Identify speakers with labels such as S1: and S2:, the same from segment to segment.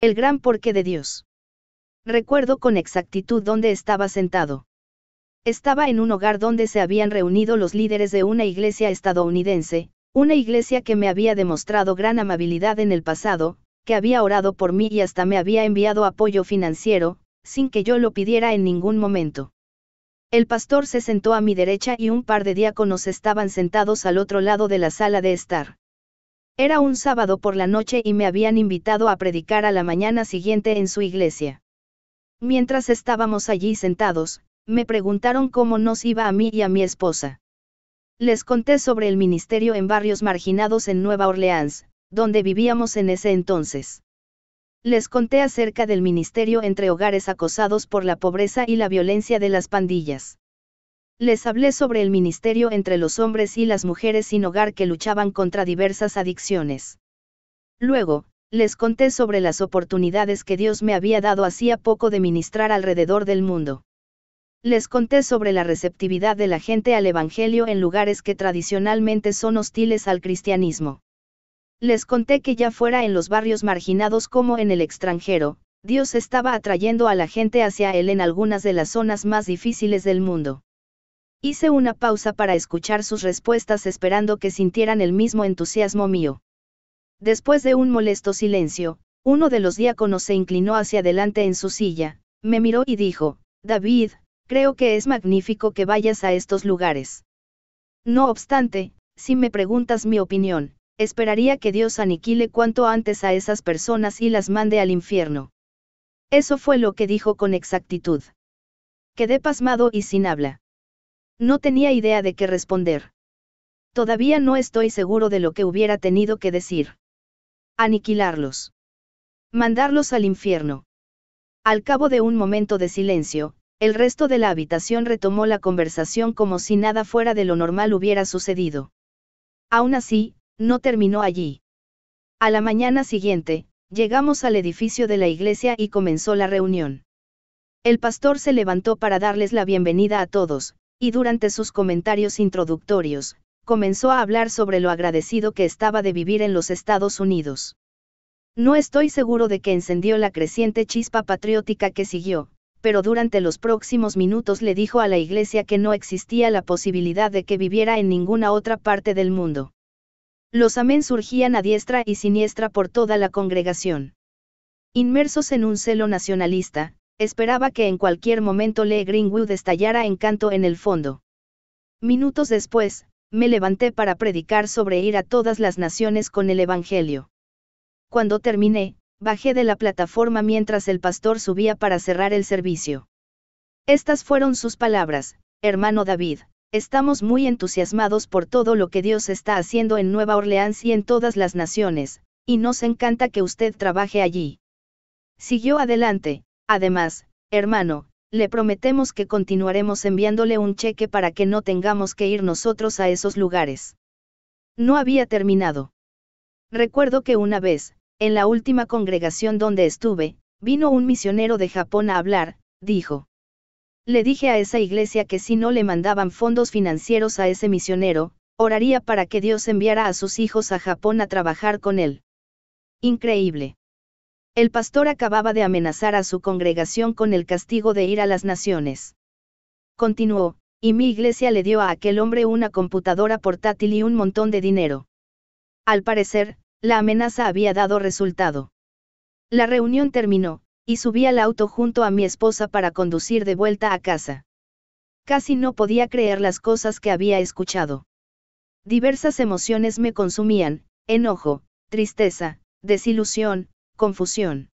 S1: El gran porqué de Dios. Recuerdo con exactitud dónde estaba sentado. Estaba en un hogar donde se habían reunido los líderes de una iglesia estadounidense, una iglesia que me había demostrado gran amabilidad en el pasado, que había orado por mí y hasta me había enviado apoyo financiero, sin que yo lo pidiera en ningún momento. El pastor se sentó a mi derecha y un par de diáconos estaban sentados al otro lado de la sala de estar. Era un sábado por la noche y me habían invitado a predicar a la mañana siguiente en su iglesia. Mientras estábamos allí sentados, me preguntaron cómo nos iba a mí y a mi esposa. Les conté sobre el ministerio en barrios marginados en Nueva Orleans, donde vivíamos en ese entonces. Les conté acerca del ministerio entre hogares acosados por la pobreza y la violencia de las pandillas. Les hablé sobre el ministerio entre los hombres y las mujeres sin hogar que luchaban contra diversas adicciones. Luego, les conté sobre las oportunidades que Dios me había dado hacía poco de ministrar alrededor del mundo. Les conté sobre la receptividad de la gente al Evangelio en lugares que tradicionalmente son hostiles al cristianismo. Les conté que ya fuera en los barrios marginados como en el extranjero, Dios estaba atrayendo a la gente hacia Él en algunas de las zonas más difíciles del mundo. Hice una pausa para escuchar sus respuestas esperando que sintieran el mismo entusiasmo mío. Después de un molesto silencio, uno de los diáconos se inclinó hacia adelante en su silla, me miró y dijo, David, creo que es magnífico que vayas a estos lugares. No obstante, si me preguntas mi opinión, esperaría que Dios aniquile cuanto antes a esas personas y las mande al infierno. Eso fue lo que dijo con exactitud. Quedé pasmado y sin habla. No tenía idea de qué responder. Todavía no estoy seguro de lo que hubiera tenido que decir. Aniquilarlos. Mandarlos al infierno. Al cabo de un momento de silencio, el resto de la habitación retomó la conversación como si nada fuera de lo normal hubiera sucedido. Aún así, no terminó allí. A la mañana siguiente, llegamos al edificio de la iglesia y comenzó la reunión. El pastor se levantó para darles la bienvenida a todos, y durante sus comentarios introductorios, comenzó a hablar sobre lo agradecido que estaba de vivir en los Estados Unidos. No estoy seguro de que encendió la creciente chispa patriótica que siguió, pero durante los próximos minutos le dijo a la iglesia que no existía la posibilidad de que viviera en ninguna otra parte del mundo. Los amén surgían a diestra y siniestra por toda la congregación. Inmersos en un celo nacionalista, esperaba que en cualquier momento Lee Greenwood estallara en canto en el fondo. Minutos después, me levanté para predicar sobre ir a todas las naciones con el Evangelio. Cuando terminé, bajé de la plataforma mientras el pastor subía para cerrar el servicio. Estas fueron sus palabras, hermano David, estamos muy entusiasmados por todo lo que Dios está haciendo en Nueva Orleans y en todas las naciones, y nos encanta que usted trabaje allí. Siguió adelante, además, hermano, le prometemos que continuaremos enviándole un cheque para que no tengamos que ir nosotros a esos lugares. No había terminado. Recuerdo que una vez, en la última congregación donde estuve, vino un misionero de Japón a hablar, dijo. Le dije a esa iglesia que si no le mandaban fondos financieros a ese misionero, oraría para que Dios enviara a sus hijos a Japón a trabajar con él. Increíble. El pastor acababa de amenazar a su congregación con el castigo de ir a las naciones. Continuó, y mi iglesia le dio a aquel hombre una computadora portátil y un montón de dinero. Al parecer, la amenaza había dado resultado. La reunión terminó, y subí al auto junto a mi esposa para conducir de vuelta a casa. Casi no podía creer las cosas que había escuchado. Diversas emociones me consumían, enojo, tristeza, desilusión, confusión.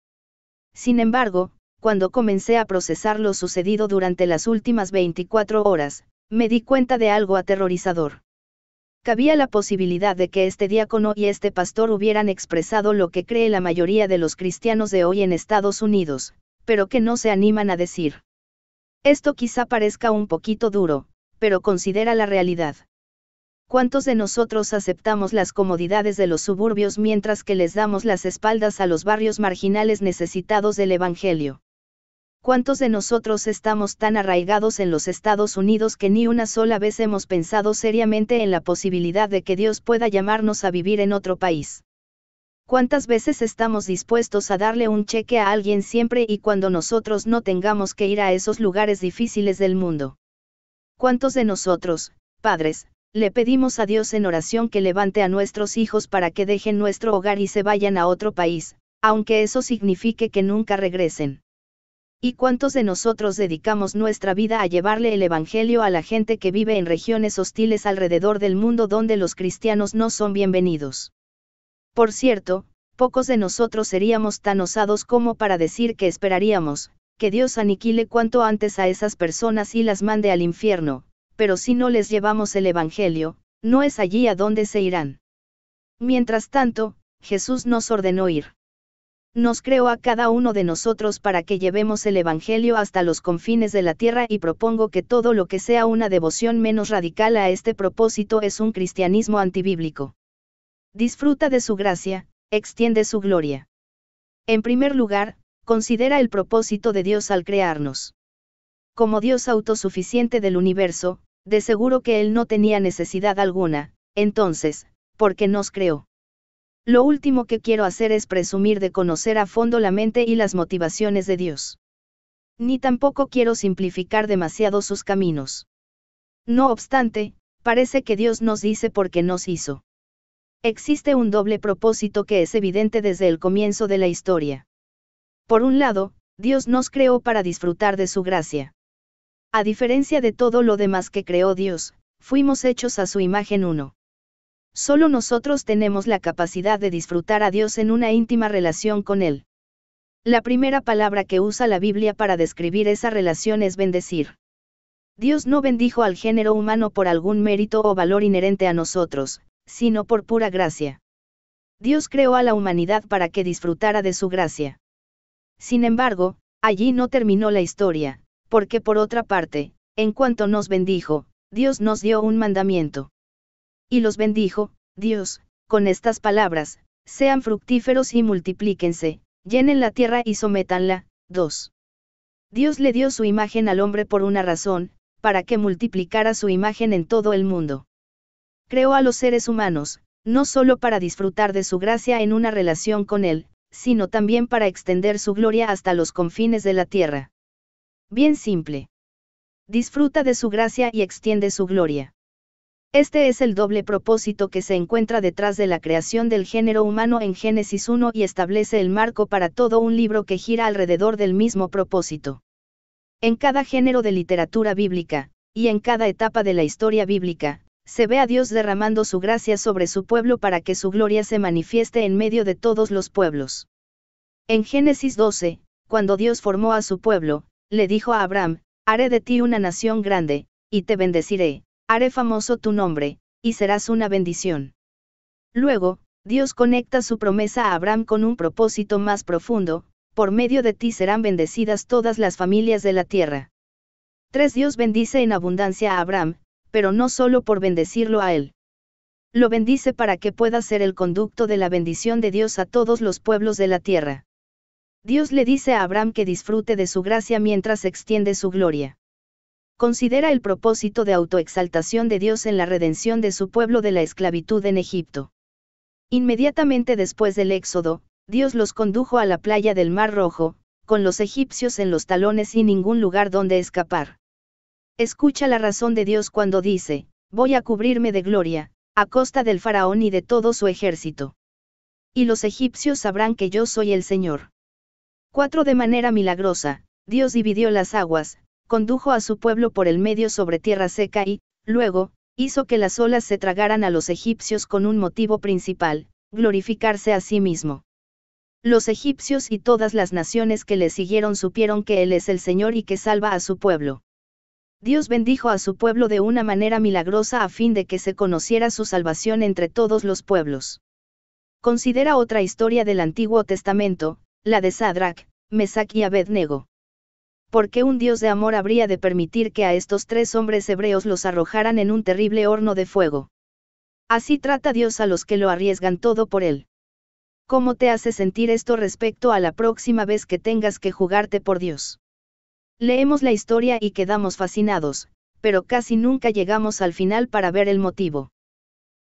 S1: Sin embargo, cuando comencé a procesar lo sucedido durante las últimas 24 horas, me di cuenta de algo aterrorizador. Cabía la posibilidad de que este diácono y este pastor hubieran expresado lo que cree la mayoría de los cristianos de hoy en Estados Unidos, pero que no se animan a decir. Esto quizá parezca un poquito duro, pero considera la realidad. ¿Cuántos de nosotros aceptamos las comodidades de los suburbios mientras que les damos las espaldas a los barrios marginales necesitados del Evangelio? ¿Cuántos de nosotros estamos tan arraigados en los Estados Unidos que ni una sola vez hemos pensado seriamente en la posibilidad de que Dios pueda llamarnos a vivir en otro país? ¿Cuántas veces estamos dispuestos a darle un cheque a alguien siempre y cuando nosotros no tengamos que ir a esos lugares difíciles del mundo? ¿Cuántos de nosotros, padres, le pedimos a Dios en oración que levante a nuestros hijos para que dejen nuestro hogar y se vayan a otro país, aunque eso signifique que nunca regresen? ¿Y cuántos de nosotros dedicamos nuestra vida a llevarle el Evangelio a la gente que vive en regiones hostiles alrededor del mundo donde los cristianos no son bienvenidos? Por cierto, pocos de nosotros seríamos tan osados como para decir que esperaríamos que Dios aniquile cuanto antes a esas personas y las mande al infierno, pero si no les llevamos el Evangelio, no es allí a donde se irán. Mientras tanto, Jesús nos ordenó ir. Nos creó a cada uno de nosotros para que llevemos el Evangelio hasta los confines de la tierra y propongo que todo lo que sea una devoción menos radical a este propósito es un cristianismo antibíblico. Disfruta de su gracia, extiende su gloria. En primer lugar, considera el propósito de Dios al crearnos. Como Dios autosuficiente del universo, de seguro que Él no tenía necesidad alguna, entonces, ¿por qué nos creó? Lo último que quiero hacer es presumir de conocer a fondo la mente y las motivaciones de Dios. Ni tampoco quiero simplificar demasiado sus caminos. No obstante, parece que Dios nos dice por qué nos hizo. Existe un doble propósito que es evidente desde el comienzo de la historia. Por un lado, Dios nos creó para disfrutar de su gracia. A diferencia de todo lo demás que creó Dios, fuimos hechos a su imagen uno. Solo nosotros tenemos la capacidad de disfrutar a Dios en una íntima relación con Él. La primera palabra que usa la Biblia para describir esa relación es bendecir. Dios no bendijo al género humano por algún mérito o valor inherente a nosotros, sino por pura gracia. Dios creó a la humanidad para que disfrutara de su gracia. Sin embargo, allí no terminó la historia, porque por otra parte, en cuanto nos bendijo, Dios nos dio un mandamiento. Y los bendijo, Dios, con estas palabras: sean fructíferos y multiplíquense, llenen la tierra y sométanla. 2. Dios le dio su imagen al hombre por una razón, para que multiplicara su imagen en todo el mundo. Creó a los seres humanos, no solo para disfrutar de su gracia en una relación con Él, sino también para extender su gloria hasta los confines de la tierra. Bien simple. Disfruta de su gracia y extiende su gloria. Este es el doble propósito que se encuentra detrás de la creación del género humano en Génesis 1 y establece el marco para todo un libro que gira alrededor del mismo propósito. En cada género de literatura bíblica, y en cada etapa de la historia bíblica, se ve a Dios derramando su gracia sobre su pueblo para que su gloria se manifieste en medio de todos los pueblos. En Génesis 12, cuando Dios formó a su pueblo, le dijo a Abraham: haré de ti una nación grande, y te bendeciré, haré famoso tu nombre, y serás una bendición. Luego, Dios conecta su promesa a Abraham con un propósito más profundo: por medio de ti serán bendecidas todas las familias de la tierra. 3. Dios bendice en abundancia a Abraham, pero no solo por bendecirlo a él. Lo bendice para que pueda ser el conducto de la bendición de Dios a todos los pueblos de la tierra. Dios le dice a Abraham que disfrute de su gracia mientras extiende su gloria. Considera el propósito de autoexaltación de Dios en la redención de su pueblo de la esclavitud en Egipto. Inmediatamente después del Éxodo, Dios los condujo a la playa del Mar Rojo, con los egipcios en los talones y ningún lugar donde escapar. Escucha la razón de Dios cuando dice: voy a cubrirme de gloria, a costa del faraón y de todo su ejército. Y los egipcios sabrán que yo soy el Señor. 4. De manera milagrosa, Dios dividió las aguas, condujo a su pueblo por el medio sobre tierra seca y, luego, hizo que las olas se tragaran a los egipcios con un motivo principal: glorificarse a sí mismo. Los egipcios y todas las naciones que le siguieron supieron que Él es el Señor y que salva a su pueblo. Dios bendijo a su pueblo de una manera milagrosa a fin de que se conociera su salvación entre todos los pueblos. Considera otra historia del Antiguo Testamento, la de Sadrach, Mesach y Abednego. ¿Por qué un Dios de amor habría de permitir que a estos 3 hombres hebreos los arrojaran en un terrible horno de fuego? Así trata Dios a los que lo arriesgan todo por Él. ¿Cómo te hace sentir esto respecto a la próxima vez que tengas que jugarte por Dios? Leemos la historia y quedamos fascinados, pero casi nunca llegamos al final para ver el motivo.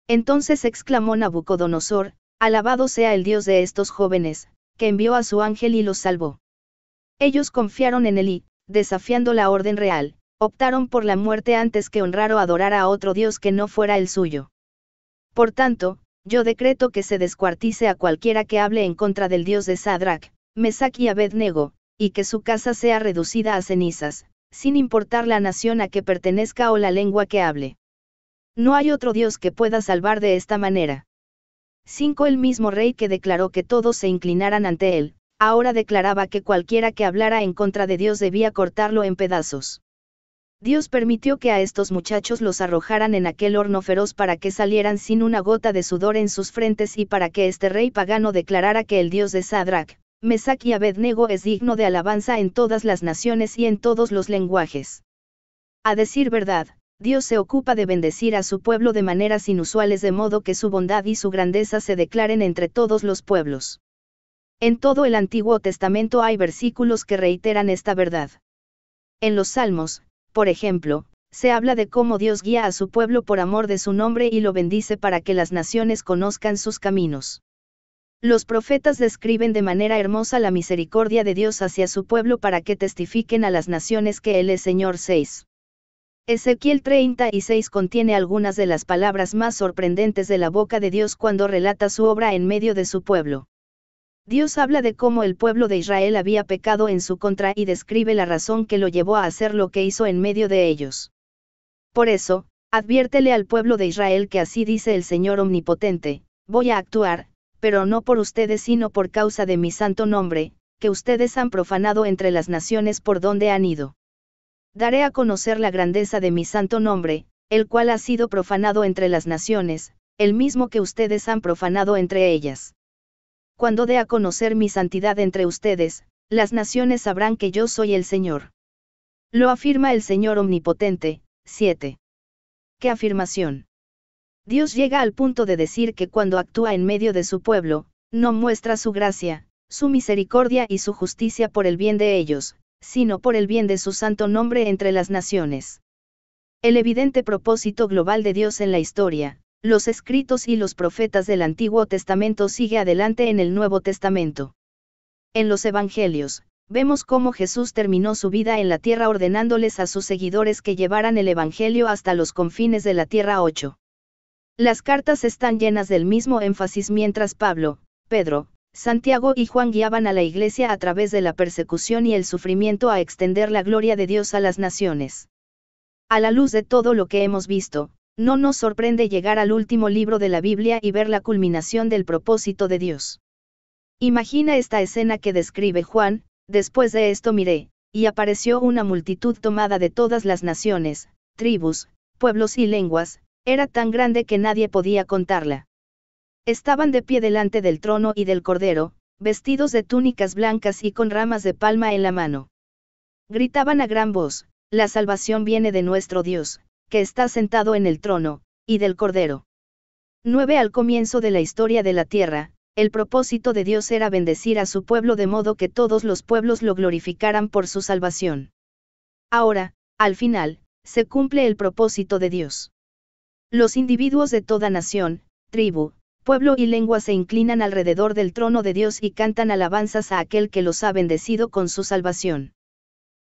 S1: Entonces exclamó Nabucodonosor: Alabado sea el Dios de estos jóvenes, que envió a su ángel y los salvó. Ellos confiaron en él y, desafiando la orden real, optaron por la muerte antes que honrar o adorar a otro Dios que no fuera el suyo. Por tanto, yo decreto que se descuartice a cualquiera que hable en contra del Dios de Sadrach, Mesach y Abed-nego, y que su casa sea reducida a cenizas, sin importar la nación a que pertenezca o la lengua que hable. No hay otro Dios que pueda salvar de esta manera. 5. El mismo rey que declaró que todos se inclinaran ante él, ahora declaraba que cualquiera que hablara en contra de Dios debía cortarlo en pedazos. Dios permitió que a estos muchachos los arrojaran en aquel horno feroz para que salieran sin una gota de sudor en sus frentes y para que este rey pagano declarara que el Dios de Sadrach, Mesach y Abed-nego es digno de alabanza en todas las naciones y en todos los lenguajes. A decir verdad, Dios se ocupa de bendecir a su pueblo de maneras inusuales de modo que su bondad y su grandeza se declaren entre todos los pueblos. En todo el Antiguo Testamento hay versículos que reiteran esta verdad. En los Salmos, por ejemplo, se habla de cómo Dios guía a su pueblo por amor de su nombre y lo bendice para que las naciones conozcan sus caminos. Los profetas describen de manera hermosa la misericordia de Dios hacia su pueblo para que testifiquen a las naciones que Él es Señor. 6. Ezequiel 36 contiene algunas de las palabras más sorprendentes de la boca de Dios cuando relata su obra en medio de su pueblo. Dios habla de cómo el pueblo de Israel había pecado en su contra y describe la razón que lo llevó a hacer lo que hizo en medio de ellos. Por eso, adviértele al pueblo de Israel que así dice el Señor Omnipotente: voy a actuar, pero no por ustedes sino por causa de mi santo nombre, que ustedes han profanado entre las naciones por donde han ido. Daré a conocer la grandeza de mi santo nombre, el cual ha sido profanado entre las naciones, el mismo que ustedes han profanado entre ellas. Cuando dé a conocer mi santidad entre ustedes, las naciones sabrán que yo soy el Señor. Lo afirma el Señor Omnipotente. 7. ¿Qué afirmación? Dios llega al punto de decir que cuando actúa en medio de su pueblo, no muestra su gracia, su misericordia y su justicia por el bien de ellos, sino por el bien de su santo nombre entre las naciones. El evidente propósito global de Dios en la historia, los escritos y los profetas del Antiguo Testamento sigue adelante en el Nuevo Testamento. En los Evangelios, vemos cómo Jesús terminó su vida en la tierra ordenándoles a sus seguidores que llevaran el Evangelio hasta los confines de la tierra. 8. Las cartas están llenas del mismo énfasis mientras Pablo, Pedro, Santiago y Juan guiaban a la iglesia a través de la persecución y el sufrimiento a extender la gloria de Dios a las naciones. A la luz de todo lo que hemos visto, no nos sorprende llegar al último libro de la Biblia y ver la culminación del propósito de Dios. Imagina esta escena que describe Juan: después de esto miré, y apareció una multitud tomada de todas las naciones, tribus, pueblos y lenguas, era tan grande que nadie podía contarla. Estaban de pie delante del trono y del Cordero, vestidos de túnicas blancas y con ramas de palma en la mano. Gritaban a gran voz: la salvación viene de nuestro Dios, que está sentado en el trono, y del Cordero. 9. Al comienzo de la historia de la tierra, el propósito de Dios era bendecir a su pueblo de modo que todos los pueblos lo glorificaran por su salvación. Ahora, al final, se cumple el propósito de Dios. Los individuos de toda nación, tribu, pueblo y lengua se inclinan alrededor del trono de Dios y cantan alabanzas a aquel que los ha bendecido con su salvación.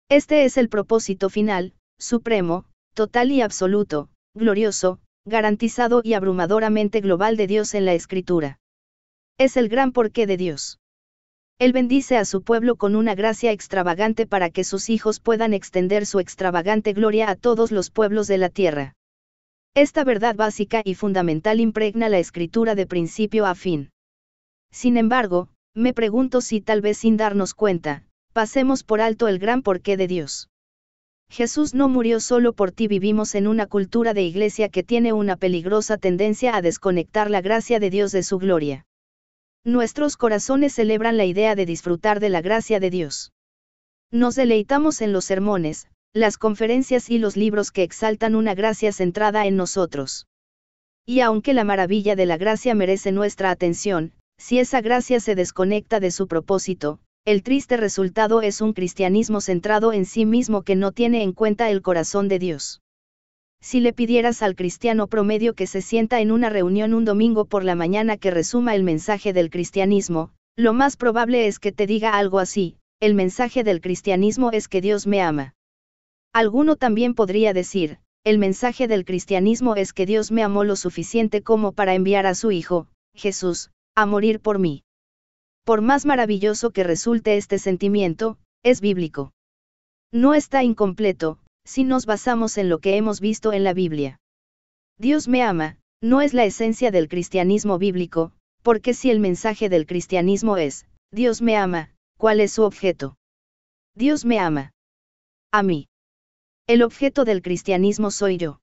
S1: Este es el propósito final, supremo, total y absoluto, glorioso, garantizado y abrumadoramente global de Dios en la Escritura. Es el gran porqué de Dios. Él bendice a su pueblo con una gracia extravagante para que sus hijos puedan extender su extravagante gloria a todos los pueblos de la tierra. Esta verdad básica y fundamental impregna la Escritura de principio a fin. Sin embargo, me pregunto si tal vez sin darnos cuenta, pasemos por alto el gran porqué de Dios. Jesús no murió solo por ti. Vivimos en una cultura de iglesia que tiene una peligrosa tendencia a desconectar la gracia de Dios de su gloria. Nuestros corazones celebran la idea de disfrutar de la gracia de Dios. Nos deleitamos en los sermones, las conferencias y los libros que exaltan una gracia centrada en nosotros. Y aunque la maravilla de la gracia merece nuestra atención, si esa gracia se desconecta de su propósito, el triste resultado es un cristianismo centrado en sí mismo que no tiene en cuenta el corazón de Dios. Si le pidieras al cristiano promedio que se sienta en una reunión un domingo por la mañana que resuma el mensaje del cristianismo, lo más probable es que te diga algo así: el mensaje del cristianismo es que Dios me ama. Alguno también podría decir: el mensaje del cristianismo es que Dios me amó lo suficiente como para enviar a su Hijo, Jesús, a morir por mí. Por más maravilloso que resulte este sentimiento, es bíblico. No está incompleto, si nos basamos en lo que hemos visto en la Biblia. Dios me ama, no es la esencia del cristianismo bíblico, porque si el mensaje del cristianismo es, Dios me ama, ¿cuál es su objeto? Dios me ama. A mí. El objeto del cristianismo soy yo.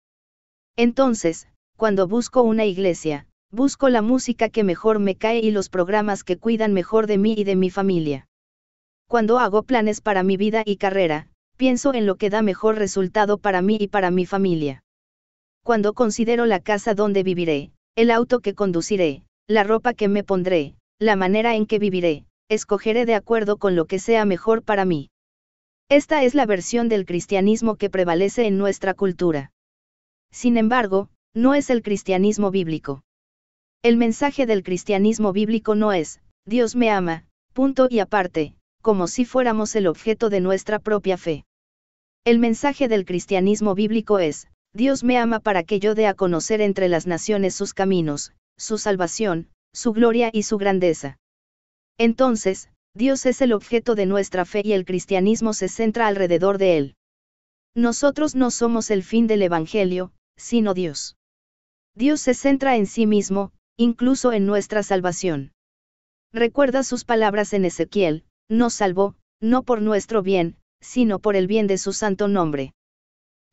S1: Entonces, cuando busco una iglesia, busco la música que mejor me cae y los programas que cuidan mejor de mí y de mi familia. Cuando hago planes para mi vida y carrera, pienso en lo que da mejor resultado para mí y para mi familia. Cuando considero la casa donde viviré, el auto que conduciré, la ropa que me pondré, la manera en que viviré, escogeré de acuerdo con lo que sea mejor para mí. Esta es la versión del cristianismo que prevalece en nuestra cultura. Sin embargo, no es el cristianismo bíblico. El mensaje del cristianismo bíblico no es, Dios me ama, punto y aparte, como si fuéramos el objeto de nuestra propia fe. El mensaje del cristianismo bíblico es, Dios me ama para que yo dé a conocer entre las naciones sus caminos, su salvación, su gloria y su grandeza. Entonces, Dios es el objeto de nuestra fe y el cristianismo se centra alrededor de él. Nosotros no somos el fin del Evangelio, sino Dios. Dios se centra en sí mismo, incluso en nuestra salvación. Recuerda sus palabras en Ezequiel: nos salvó, no por nuestro bien, sino por el bien de su santo nombre.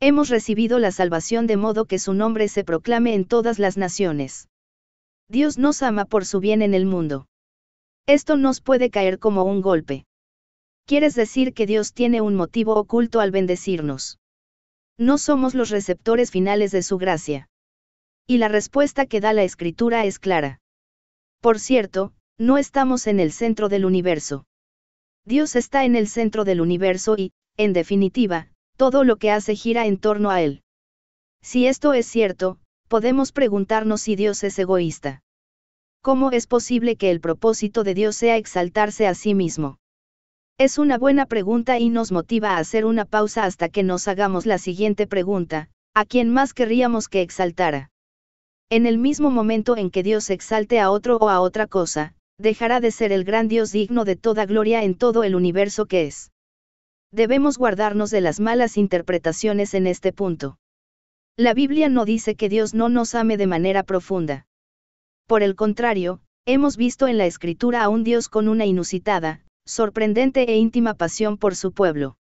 S1: Hemos recibido la salvación de modo que su nombre se proclame en todas las naciones. Dios nos ama por su bien en el mundo. Esto nos puede caer como un golpe. ¿Quieres decir que Dios tiene un motivo oculto al bendecirnos? No somos los receptores finales de su gracia. Y la respuesta que da la Escritura es clara. Por cierto, no estamos en el centro del universo. Dios está en el centro del universo y, en definitiva, todo lo que hace gira en torno a él. Si esto es cierto, podemos preguntarnos si Dios es egoísta. ¿Cómo es posible que el propósito de Dios sea exaltarse a sí mismo? Es una buena pregunta y nos motiva a hacer una pausa hasta que nos hagamos la siguiente pregunta: ¿a quién más querríamos que exaltara? En el mismo momento en que Dios exalte a otro o a otra cosa, dejará de ser el gran Dios digno de toda gloria en todo el universo que es. Debemos guardarnos de las malas interpretaciones en este punto. La Biblia no dice que Dios no nos ame de manera profunda. Por el contrario, hemos visto en la Escritura a un Dios con una inusitada, sorprendente e íntima pasión por su pueblo.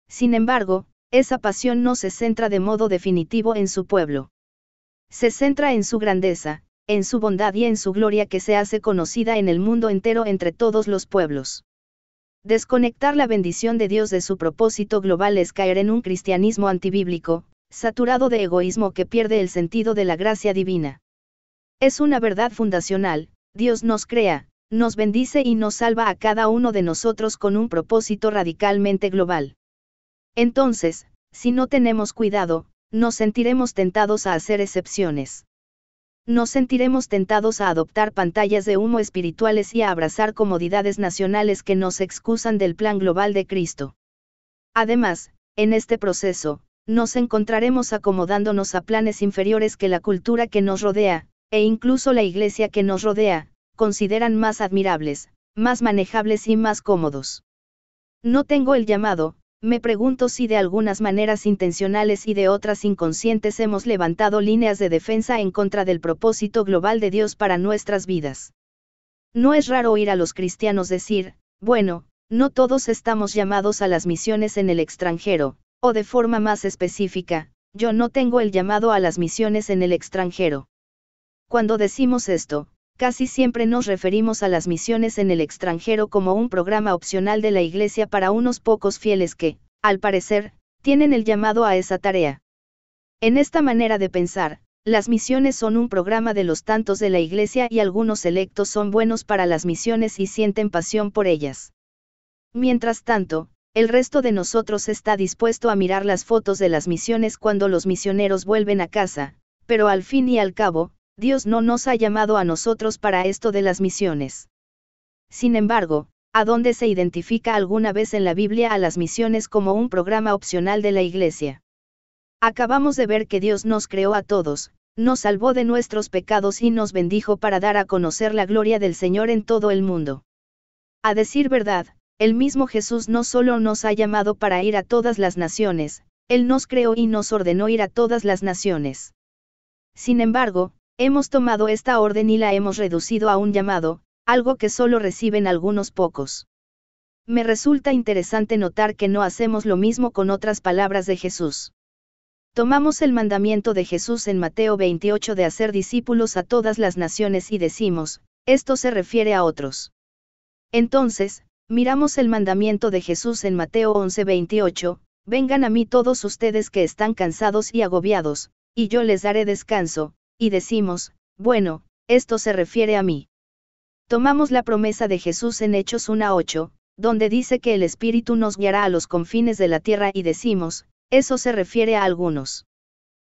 S1: Sin embargo, esa pasión no se centra de modo definitivo en su pueblo. Se centra en su grandeza, en su bondad y en su gloria que se hace conocida en el mundo entero entre todos los pueblos. Desconectar la bendición de Dios de su propósito global es caer en un cristianismo antibíblico, saturado de egoísmo que pierde el sentido de la gracia divina. Es una verdad fundacional: Dios nos crea, nos bendice y nos salva a cada uno de nosotros con un propósito radicalmente global. Entonces, si no tenemos cuidado, nos sentiremos tentados a hacer excepciones. Nos sentiremos tentados a adoptar pantallas de humo espirituales y a abrazar comodidades nacionales que nos excusan del plan global de Cristo. Además, en este proceso, nos encontraremos acomodándonos a planes inferiores que la cultura que nos rodea, e incluso la iglesia que nos rodea, consideran más admirables, más manejables y más cómodos. No tengo el llamado. Me pregunto si de algunas maneras intencionales y de otras inconscientes hemos levantado líneas de defensa en contra del propósito global de Dios para nuestras vidas. No es raro oír a los cristianos decir: bueno, no todos estamos llamados a las misiones en el extranjero, o de forma más específica, yo no tengo el llamado a las misiones en el extranjero. Cuando decimos esto, casi siempre nos referimos a las misiones en el extranjero como un programa opcional de la Iglesia para unos pocos fieles que, al parecer, tienen el llamado a esa tarea. En esta manera de pensar, las misiones son un programa de los tantos de la Iglesia y algunos electos son buenos para las misiones y sienten pasión por ellas. Mientras tanto, El resto de nosotros está dispuesto a mirar las fotos de las misiones cuando los misioneros vuelven a casa, pero al fin y al cabo, Dios no nos ha llamado a nosotros para esto de las misiones. Sin embargo, ¿a dónde se identifica alguna vez en la Biblia a las misiones como un programa opcional de la Iglesia? Acabamos de ver que Dios nos creó a todos, nos salvó de nuestros pecados y nos bendijo para dar a conocer la gloria del Señor en todo el mundo. A decir verdad, el mismo Jesús no solo nos ha llamado para ir a todas las naciones, Él nos creó y nos ordenó ir a todas las naciones. Sin embargo, hemos tomado esta orden y la hemos reducido a un llamado, algo que solo reciben algunos pocos. Me resulta interesante notar que no hacemos lo mismo con otras palabras de Jesús. Tomamos el mandamiento de Jesús en Mateo 28 de hacer discípulos a todas las naciones y decimos, esto se refiere a otros. Entonces, miramos el mandamiento de Jesús en Mateo 11:28, vengan a mí todos ustedes que están cansados y agobiados, y yo les daré descanso, y decimos, bueno, esto se refiere a mí. Tomamos la promesa de Jesús en Hechos 1:8, donde dice que el Espíritu nos guiará a los confines de la tierra y decimos, eso se refiere a algunos.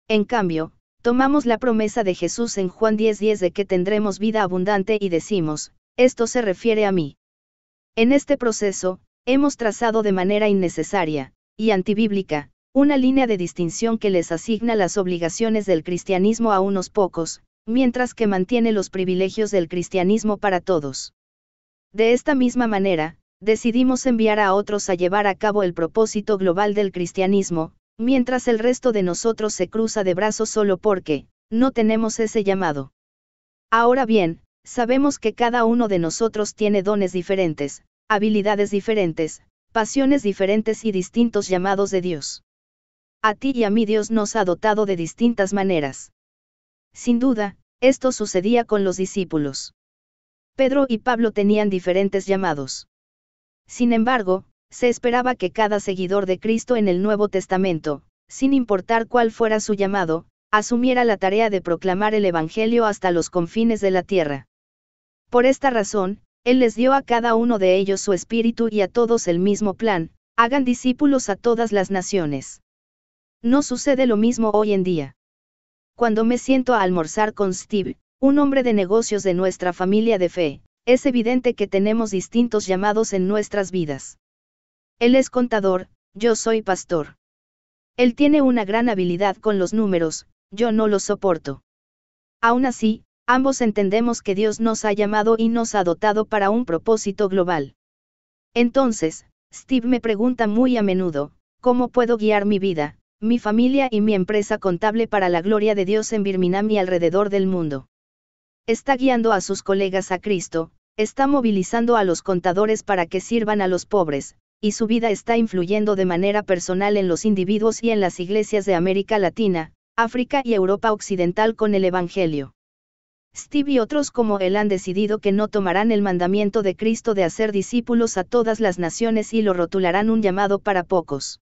S1: En cambio, tomamos la promesa de Jesús en Juan 10:10 de que tendremos vida abundante y decimos, esto se refiere a mí. En este proceso, hemos trazado de manera innecesaria, y antibíblica, una línea de distinción que les asigna las obligaciones del cristianismo a unos pocos, mientras que mantiene los privilegios del cristianismo para todos. De esta misma manera, decidimos enviar a otros a llevar a cabo el propósito global del cristianismo, mientras el resto de nosotros se cruza de brazos solo porque, no tenemos ese llamado. Ahora bien, sabemos que cada uno de nosotros tiene dones diferentes, habilidades diferentes, pasiones diferentes y distintos llamados de Dios. A ti y a mí Dios nos ha dotado de distintas maneras. Sin duda, esto sucedía con los discípulos. Pedro y Pablo tenían diferentes llamados. Sin embargo, se esperaba que cada seguidor de Cristo en el Nuevo Testamento, sin importar cuál fuera su llamado, asumiera la tarea de proclamar el Evangelio hasta los confines de la tierra. Por esta razón, Él les dio a cada uno de ellos su espíritu y a todos el mismo plan, hagan discípulos a todas las naciones. No sucede lo mismo hoy en día. Cuando me siento a almorzar con Steve, un hombre de negocios de nuestra familia de fe, es evidente que tenemos distintos llamados en nuestras vidas. Él es contador, yo soy pastor. Él tiene una gran habilidad con los números, yo no los soporto. Aún así, ambos entendemos que Dios nos ha llamado y nos ha dotado para un propósito global. Entonces, Steve me pregunta muy a menudo, ¿cómo puedo guiar mi vida, mi familia y mi empresa contable para la gloria de Dios en Birmingham y alrededor del mundo? Está guiando a sus colegas a Cristo, está movilizando a los contadores para que sirvan a los pobres, y su vida está influyendo de manera personal en los individuos y en las iglesias de América Latina, África y Europa Occidental con el Evangelio. Steve y otros como él han decidido que no tomarán el mandamiento de Cristo de hacer discípulos a todas las naciones y lo rotularán un llamado para pocos.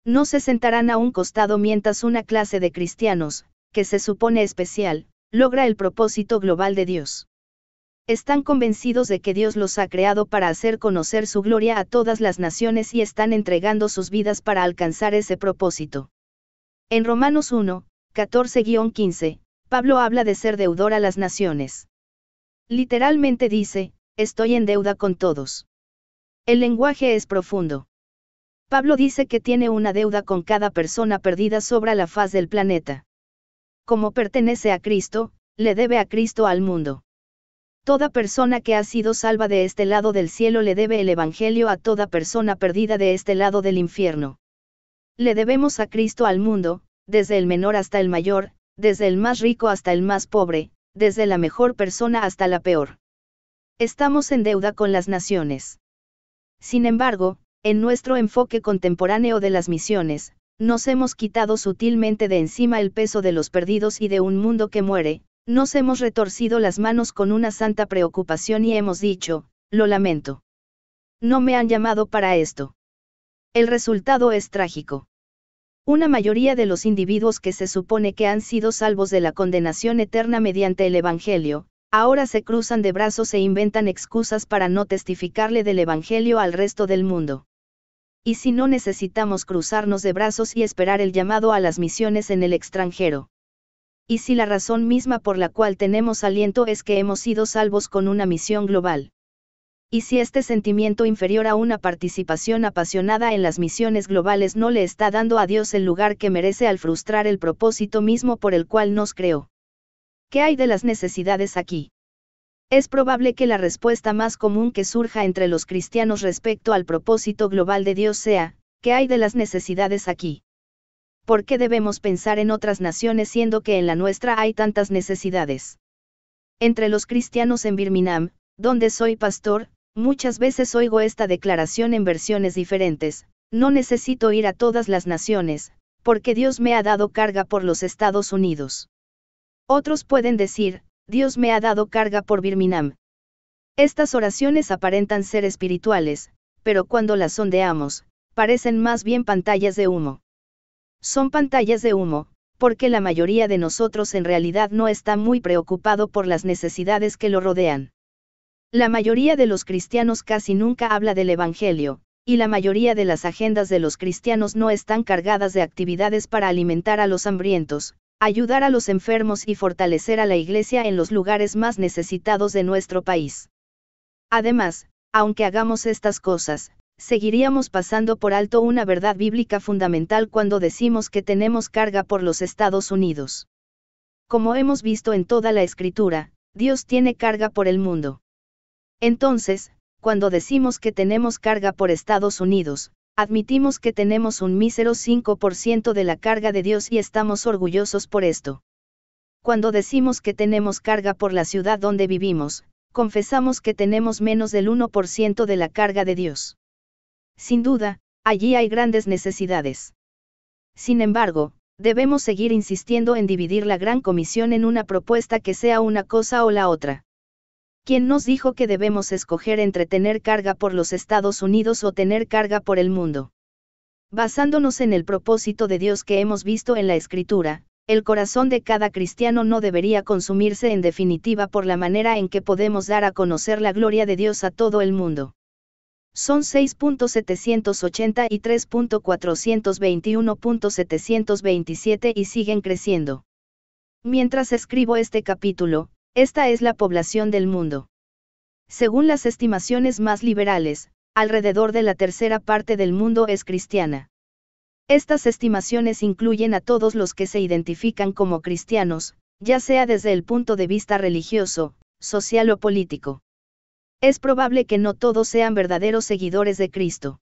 S1: No se sentarán a un costado mientras una clase de cristianos, que se supone especial, logra el propósito global de Dios. Están convencidos de que Dios los ha creado para hacer conocer su gloria a todas las naciones y están entregando sus vidas para alcanzar ese propósito. En Romanos 1, 14-15, Pablo habla de ser deudor a las naciones. Literalmente dice, estoy en deuda con todos. El lenguaje es profundo. Pablo dice que tiene una deuda con cada persona perdida sobre la faz del planeta. Como pertenece a Cristo, le debe a Cristo al mundo. Toda persona que ha sido salva de este lado del cielo le debe el Evangelio a toda persona perdida de este lado del infierno. Le debemos a Cristo al mundo, desde el menor hasta el mayor, desde el más rico hasta el más pobre, desde la mejor persona hasta la peor. Estamos en deuda con las naciones. Sin embargo, en nuestro enfoque contemporáneo de las misiones, nos hemos quitado sutilmente de encima el peso de los perdidos y de un mundo que muere, nos hemos retorcido las manos con una santa preocupación y hemos dicho, lo lamento. No me han llamado para esto. El resultado es trágico. Una mayoría de los individuos que se supone que han sido salvos de la condenación eterna mediante el Evangelio, ahora se cruzan de brazos e inventan excusas para no testificarle del Evangelio al resto del mundo. y si no necesitamos cruzarnos de brazos y esperar el llamado a las misiones en el extranjero. Y si la razón misma por la cual tenemos aliento es que hemos sido salvos con una misión global. Y si este sentimiento inferior a una participación apasionada en las misiones globales no le está dando a Dios el lugar que merece al frustrar el propósito mismo por el cual nos creó. ¿Qué hay de las necesidades aquí? Es probable que la respuesta más común que surja entre los cristianos respecto al propósito global de Dios sea, ¿qué hay de las necesidades aquí? ¿Por qué debemos pensar en otras naciones siendo que en la nuestra hay tantas necesidades? Entre los cristianos en Birmingham, donde soy pastor, muchas veces oigo esta declaración en versiones diferentes: no necesito ir a todas las naciones, porque Dios me ha dado carga por los Estados Unidos. Otros pueden decir: Dios me ha dado carga por Birmingham. Estas oraciones aparentan ser espirituales, pero cuando las sondeamos, parecen más bien pantallas de humo. Son pantallas de humo, porque la mayoría de nosotros en realidad no está muy preocupado por las necesidades que lo rodean. La mayoría de los cristianos casi nunca habla del Evangelio, y la mayoría de las agendas de los cristianos no están cargadas de actividades para alimentar a los hambrientos, ayudar a los enfermos y fortalecer a la Iglesia en los lugares más necesitados de nuestro país. Además, aunque hagamos estas cosas, seguiríamos pasando por alto una verdad bíblica fundamental cuando decimos que tenemos carga por los Estados Unidos. Como hemos visto en toda la Escritura, Dios tiene carga por el mundo. Entonces, cuando decimos que tenemos carga por Estados Unidos, admitimos que tenemos un mísero 5% de la carga de Dios y estamos orgullosos por esto. Cuando decimos que tenemos carga por la ciudad donde vivimos, confesamos que tenemos menos del 1% de la carga de Dios. Sin duda, allí hay grandes necesidades. Sin embargo, debemos seguir insistiendo en dividir la Gran Comisión en una propuesta que sea una cosa o la otra. ¿Quién nos dijo que debemos escoger entre tener carga por los Estados Unidos o tener carga por el mundo? Basándonos en el propósito de Dios que hemos visto en la Escritura, el corazón de cada cristiano no debería consumirse en definitiva por la manera en que podemos dar a conocer la gloria de Dios a todo el mundo. Son 6.780 y 3.421.727 y siguen creciendo. Mientras escribo este capítulo, esta es la población del mundo. Según las estimaciones más liberales, alrededor de la tercera parte del mundo es cristiana. Estas estimaciones incluyen a todos los que se identifican como cristianos, ya sea desde el punto de vista religioso, social o político. Es probable que no todos sean verdaderos seguidores de Cristo.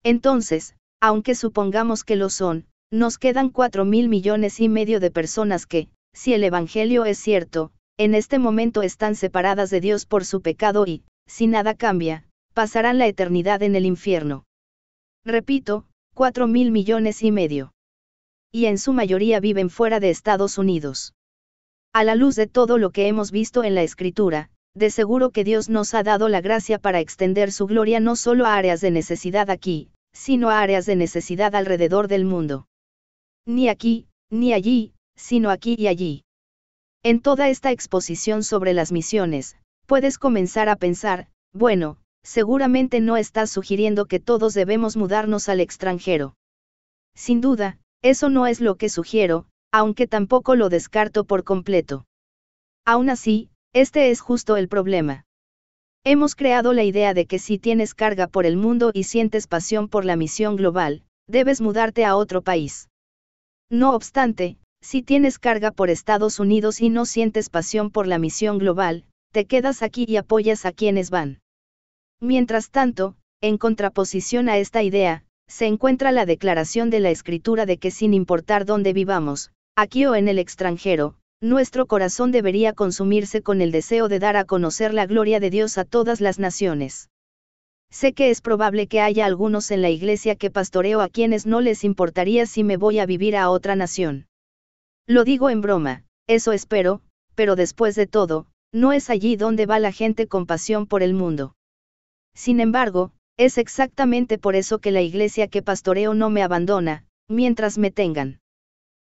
S1: Entonces, aunque supongamos que lo son, nos quedan 4.000 millones y medio de personas que, si el Evangelio es cierto, en este momento están separadas de Dios por su pecado y, si nada cambia, pasarán la eternidad en el infierno. Repito, 4.000 millones y medio. Y en su mayoría viven fuera de Estados Unidos. A la luz de todo lo que hemos visto en la Escritura, de seguro que Dios nos ha dado la gracia para extender su gloria no solo a áreas de necesidad aquí, sino a áreas de necesidad alrededor del mundo. Ni aquí, ni allí, sino aquí y allí. En toda esta exposición sobre las misiones, puedes comenzar a pensar, bueno, seguramente no estás sugiriendo que todos debemos mudarnos al extranjero. Sin duda, eso no es lo que sugiero, aunque tampoco lo descarto por completo. Aún así, este es justo el problema. Hemos creado la idea de que si tienes carga por el mundo y sientes pasión por la misión global, debes mudarte a otro país. No obstante, si tienes carga por Estados Unidos y no sientes pasión por la misión global, te quedas aquí y apoyas a quienes van. Mientras tanto, en contraposición a esta idea, se encuentra la declaración de la Escritura de que sin importar dónde vivamos, aquí o en el extranjero, nuestro corazón debería consumirse con el deseo de dar a conocer la gloria de Dios a todas las naciones. Sé que es probable que haya algunos en la iglesia que pastoreo a quienes no les importaría si me voy a vivir a otra nación. Lo digo en broma, eso espero, pero después de todo, no es allí donde va la gente con pasión por el mundo. Sin embargo, es exactamente por eso que la iglesia que pastoreo no me abandona, mientras me tengan.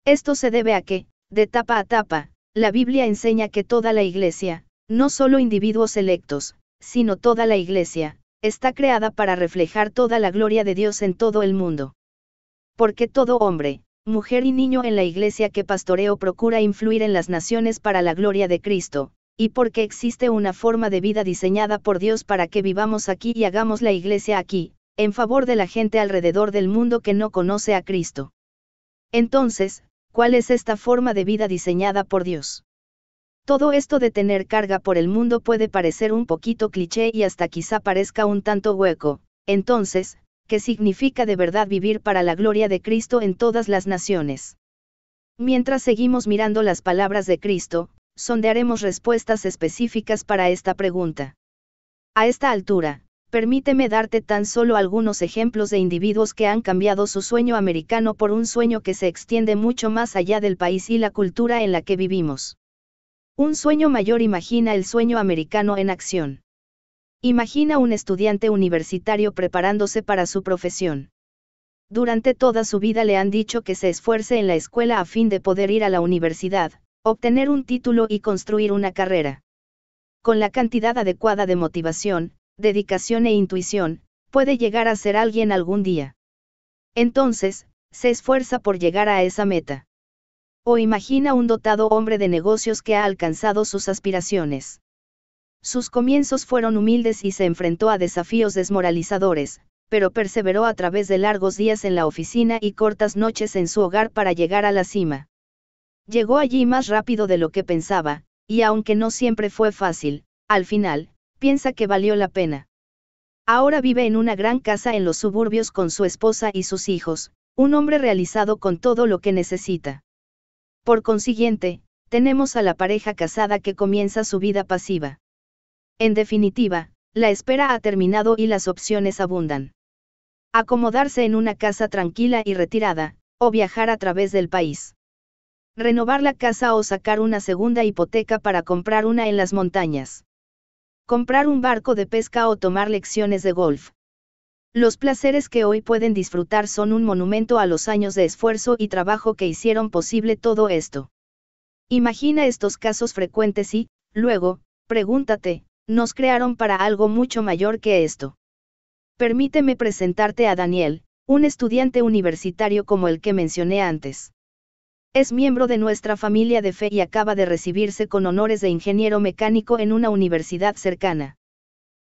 S1: Esto se debe a que, de tapa a tapa, la Biblia enseña que toda la iglesia, no solo individuos electos, sino toda la iglesia, está creada para reflejar toda la gloria de Dios en todo el mundo. Porque todo hombre, mujer y niño en la iglesia que pastoreo procura influir en las naciones para la gloria de Cristo, y porque existe una forma de vida diseñada por Dios para que vivamos aquí y hagamos la iglesia aquí, en favor de la gente alrededor del mundo que no conoce a Cristo. Entonces, ¿cuál es esta forma de vida diseñada por Dios? Todo esto de tener carga por el mundo puede parecer un poquito cliché y hasta quizá parezca un tanto hueco. Entonces, ¿qué significa de verdad vivir para la gloria de Cristo en todas las naciones? Mientras seguimos mirando las palabras de Cristo, sondearemos respuestas específicas para esta pregunta. A esta altura, permíteme darte tan solo algunos ejemplos de individuos que han cambiado su sueño americano por un sueño que se extiende mucho más allá del país y la cultura en la que vivimos. Un sueño mayor. Imagina el sueño americano en acción. Imagina un estudiante universitario preparándose para su profesión. Durante toda su vida le han dicho que se esfuerce en la escuela a fin de poder ir a la universidad, obtener un título y construir una carrera. Con la cantidad adecuada de motivación, dedicación e intuición, puede llegar a ser alguien algún día. Entonces, se esfuerza por llegar a esa meta. O imagina un dotado hombre de negocios que ha alcanzado sus aspiraciones. Sus comienzos fueron humildes y se enfrentó a desafíos desmoralizadores, pero perseveró a través de largos días en la oficina y cortas noches en su hogar para llegar a la cima. Llegó allí más rápido de lo que pensaba, y aunque no siempre fue fácil, al final, piensa que valió la pena. Ahora vive en una gran casa en los suburbios con su esposa y sus hijos, un hombre realizado con todo lo que necesita. Por consiguiente, tenemos a la pareja casada que comienza su vida pasiva. En definitiva, la espera ha terminado y las opciones abundan. Acomodarse en una casa tranquila y retirada, o viajar a través del país. Renovar la casa o sacar una segunda hipoteca para comprar una en las montañas. Comprar un barco de pesca o tomar lecciones de golf. Los placeres que hoy pueden disfrutar son un monumento a los años de esfuerzo y trabajo que hicieron posible todo esto. Imagina estos casos frecuentes y, luego, pregúntate, ¿nos crearon para algo mucho mayor que esto? Permíteme presentarte a Daniel, un estudiante universitario como el que mencioné antes. Es miembro de nuestra familia de fe y acaba de recibirse con honores de ingeniero mecánico en una universidad cercana.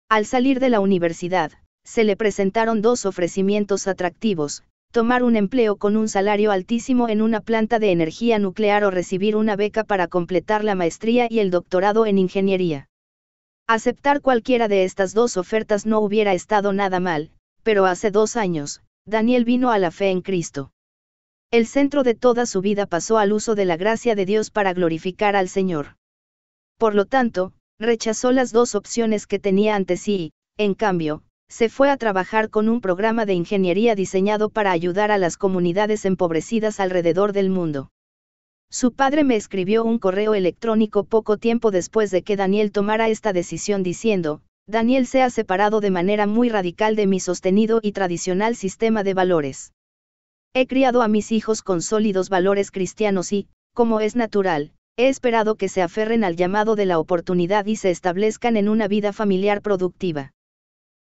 S1: Al salir de la universidad, se le presentaron dos ofrecimientos atractivos: tomar un empleo con un salario altísimo en una planta de energía nuclear o recibir una beca para completar la maestría y el doctorado en ingeniería. Aceptar cualquiera de estas dos ofertas no hubiera estado nada mal, pero hace 2 años, Daniel vino a la fe en Cristo. El centro de toda su vida pasó al uso de la gracia de Dios para glorificar al Señor. Por lo tanto, rechazó las dos opciones que tenía ante sí y, en cambio, se fue a trabajar con un programa de ingeniería diseñado para ayudar a las comunidades empobrecidas alrededor del mundo. Su padre me escribió un correo electrónico poco tiempo después de que Daniel tomara esta decisión diciendo: Daniel se ha separado de manera muy radical de mi sostenido y tradicional sistema de valores. He criado a mis hijos con sólidos valores cristianos y, como es natural, he esperado que se aferren al llamado de la oportunidad y se establezcan en una vida familiar productiva.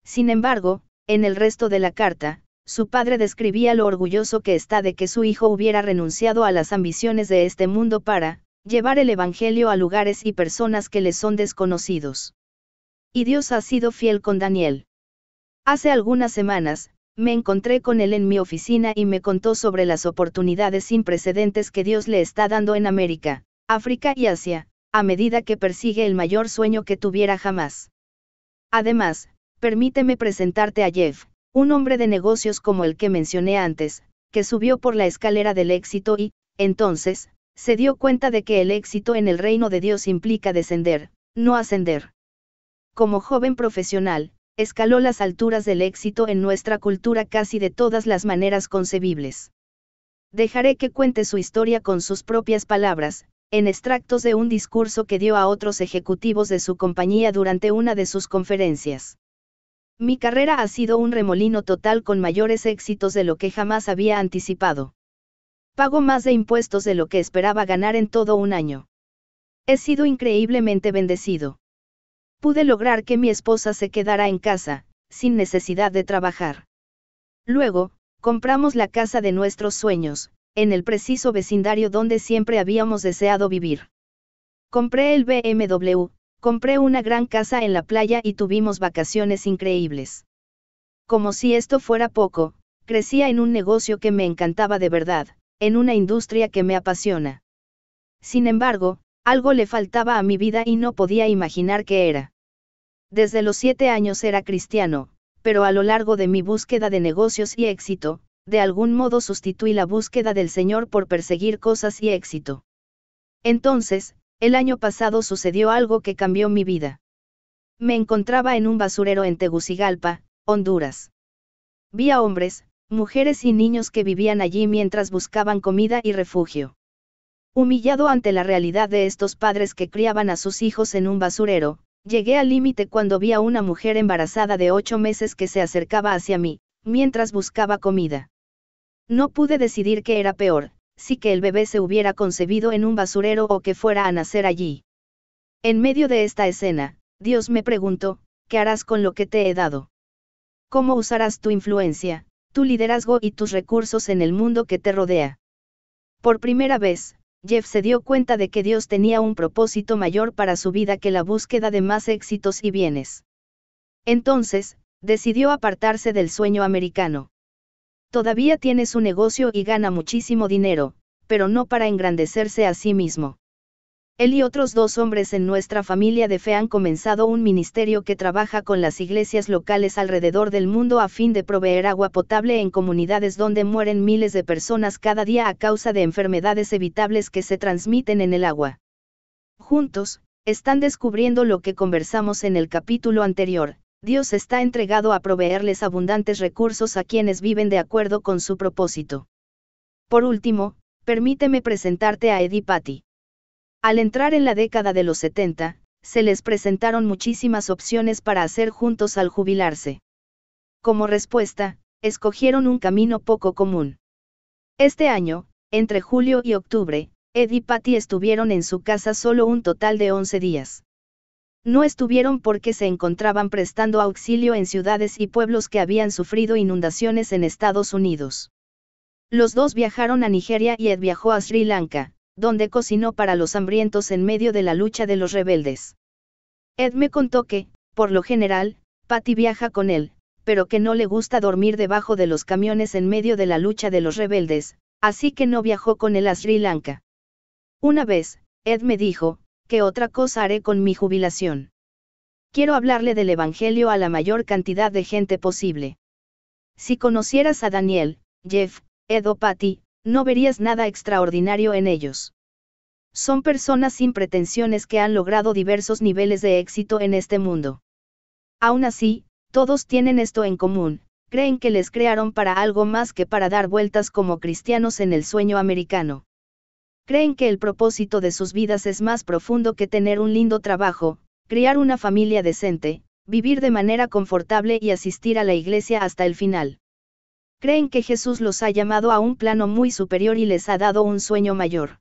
S1: Sin embargo, en el resto de la carta, su padre describía lo orgulloso que está de que su hijo hubiera renunciado a las ambiciones de este mundo para llevar el Evangelio a lugares y personas que les son desconocidos. Y Dios ha sido fiel con Daniel. Hace algunas semanas, me encontré con él en mi oficina y me contó sobre las oportunidades sin precedentes que Dios le está dando en América, África y Asia, a medida que persigue el mayor sueño que tuviera jamás. Además, permíteme presentarte a Jeff, un hombre de negocios como el que mencioné antes, que subió por la escalera del éxito y, entonces, se dio cuenta de que el éxito en el reino de Dios implica descender, no ascender. Como joven profesional, escaló las alturas del éxito en nuestra cultura casi de todas las maneras concebibles. Dejaré que cuente su historia con sus propias palabras, en extractos de un discurso que dio a otros ejecutivos de su compañía durante una de sus conferencias. Mi carrera ha sido un remolino total con mayores éxitos de lo que jamás había anticipado. Pago más de impuestos de lo que esperaba ganar en todo un año. He sido increíblemente bendecido. Pude lograr que mi esposa se quedara en casa, sin necesidad de trabajar. Luego, compramos la casa de nuestros sueños, en el preciso vecindario donde siempre habíamos deseado vivir. Compré el BMW, compré una gran casa en la playa y tuvimos vacaciones increíbles. Como si esto fuera poco, crecía en un negocio que me encantaba de verdad, en una industria que me apasiona. Sin embargo, algo le faltaba a mi vida y no podía imaginar qué era. Desde los 7 años era cristiano, pero a lo largo de mi búsqueda de negocios y éxito, de algún modo sustituí la búsqueda del Señor por perseguir cosas y éxito. Entonces, el año pasado sucedió algo que cambió mi vida. Me encontraba en un basurero en Tegucigalpa, Honduras. Vi a hombres, mujeres y niños que vivían allí mientras buscaban comida y refugio. Humillado ante la realidad de estos padres que criaban a sus hijos en un basurero, llegué al límite cuando vi a una mujer embarazada de 8 meses que se acercaba hacia mí, mientras buscaba comida. No pude decidir qué era peor, si que el bebé se hubiera concebido en un basurero o que fuera a nacer allí. En medio de esta escena, Dios me preguntó, ¿qué harás con lo que te he dado? ¿Cómo usarás tu influencia, tu liderazgo y tus recursos en el mundo que te rodea? Por primera vez, Jeff se dio cuenta de que Dios tenía un propósito mayor para su vida que la búsqueda de más éxitos y bienes. Entonces, decidió apartarse del sueño americano. Todavía tiene su negocio y gana muchísimo dinero, pero no para engrandecerse a sí mismo. Él y otros 2 hombres en nuestra familia de fe han comenzado un ministerio que trabaja con las iglesias locales alrededor del mundo a fin de proveer agua potable en comunidades donde mueren miles de personas cada día a causa de enfermedades evitables que se transmiten en el agua. Juntos, están descubriendo lo que conversamos en el capítulo anterior: Dios está entregado a proveerles abundantes recursos a quienes viven de acuerdo con su propósito. Por último, permíteme presentarte a Ed y Patty. Al entrar en la década de los 70, se les presentaron muchísimas opciones para hacer juntos al jubilarse. Como respuesta, escogieron un camino poco común. Este año, entre julio y octubre, Ed y Patty estuvieron en su casa solo un total de 11 días. No estuvieron porque se encontraban prestando auxilio en ciudades y pueblos que habían sufrido inundaciones en Estados Unidos. Los 2 viajaron a Nigeria y Ed viajó a Sri Lanka, donde cocinó para los hambrientos en medio de la lucha de los rebeldes. Ed me contó que, por lo general, Patty viaja con él, pero que no le gusta dormir debajo de los camiones en medio de la lucha de los rebeldes, así que no viajó con él a Sri Lanka. Una vez, Ed me dijo, ¿qué otra cosa haré con mi jubilación? Quiero hablarle del Evangelio a la mayor cantidad de gente posible. Si conocieras a Daniel, Jeff, Ed o Patty, no verías nada extraordinario en ellos. Son personas sin pretensiones que han logrado diversos niveles de éxito en este mundo. Aún así, todos tienen esto en común: creen que les crearon para algo más que para dar vueltas como cristianos en el sueño americano. Creen que el propósito de sus vidas es más profundo que tener un lindo trabajo, criar una familia decente, vivir de manera confortable y asistir a la iglesia hasta el final. Creen que Jesús los ha llamado a un plano muy superior y les ha dado un sueño mayor.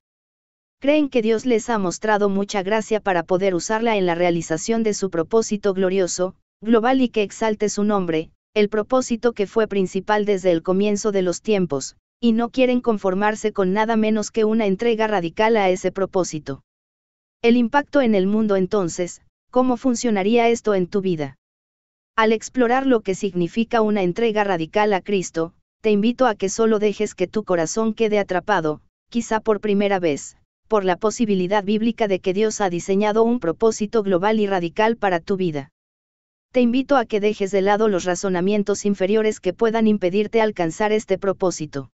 S1: Creen que Dios les ha mostrado mucha gracia para poder usarla en la realización de su propósito glorioso, global y que exalte su nombre, el propósito que fue principal desde el comienzo de los tiempos, y no quieren conformarse con nada menos que una entrega radical a ese propósito. El impacto en el mundo entonces, ¿cómo funcionaría esto en tu vida? Al explorar lo que significa una entrega radical a Cristo, te invito a que solo dejes que tu corazón quede atrapado, quizá por primera vez, por la posibilidad bíblica de que Dios ha diseñado un propósito global y radical para tu vida. Te invito a que dejes de lado los razonamientos inferiores que puedan impedirte alcanzar este propósito.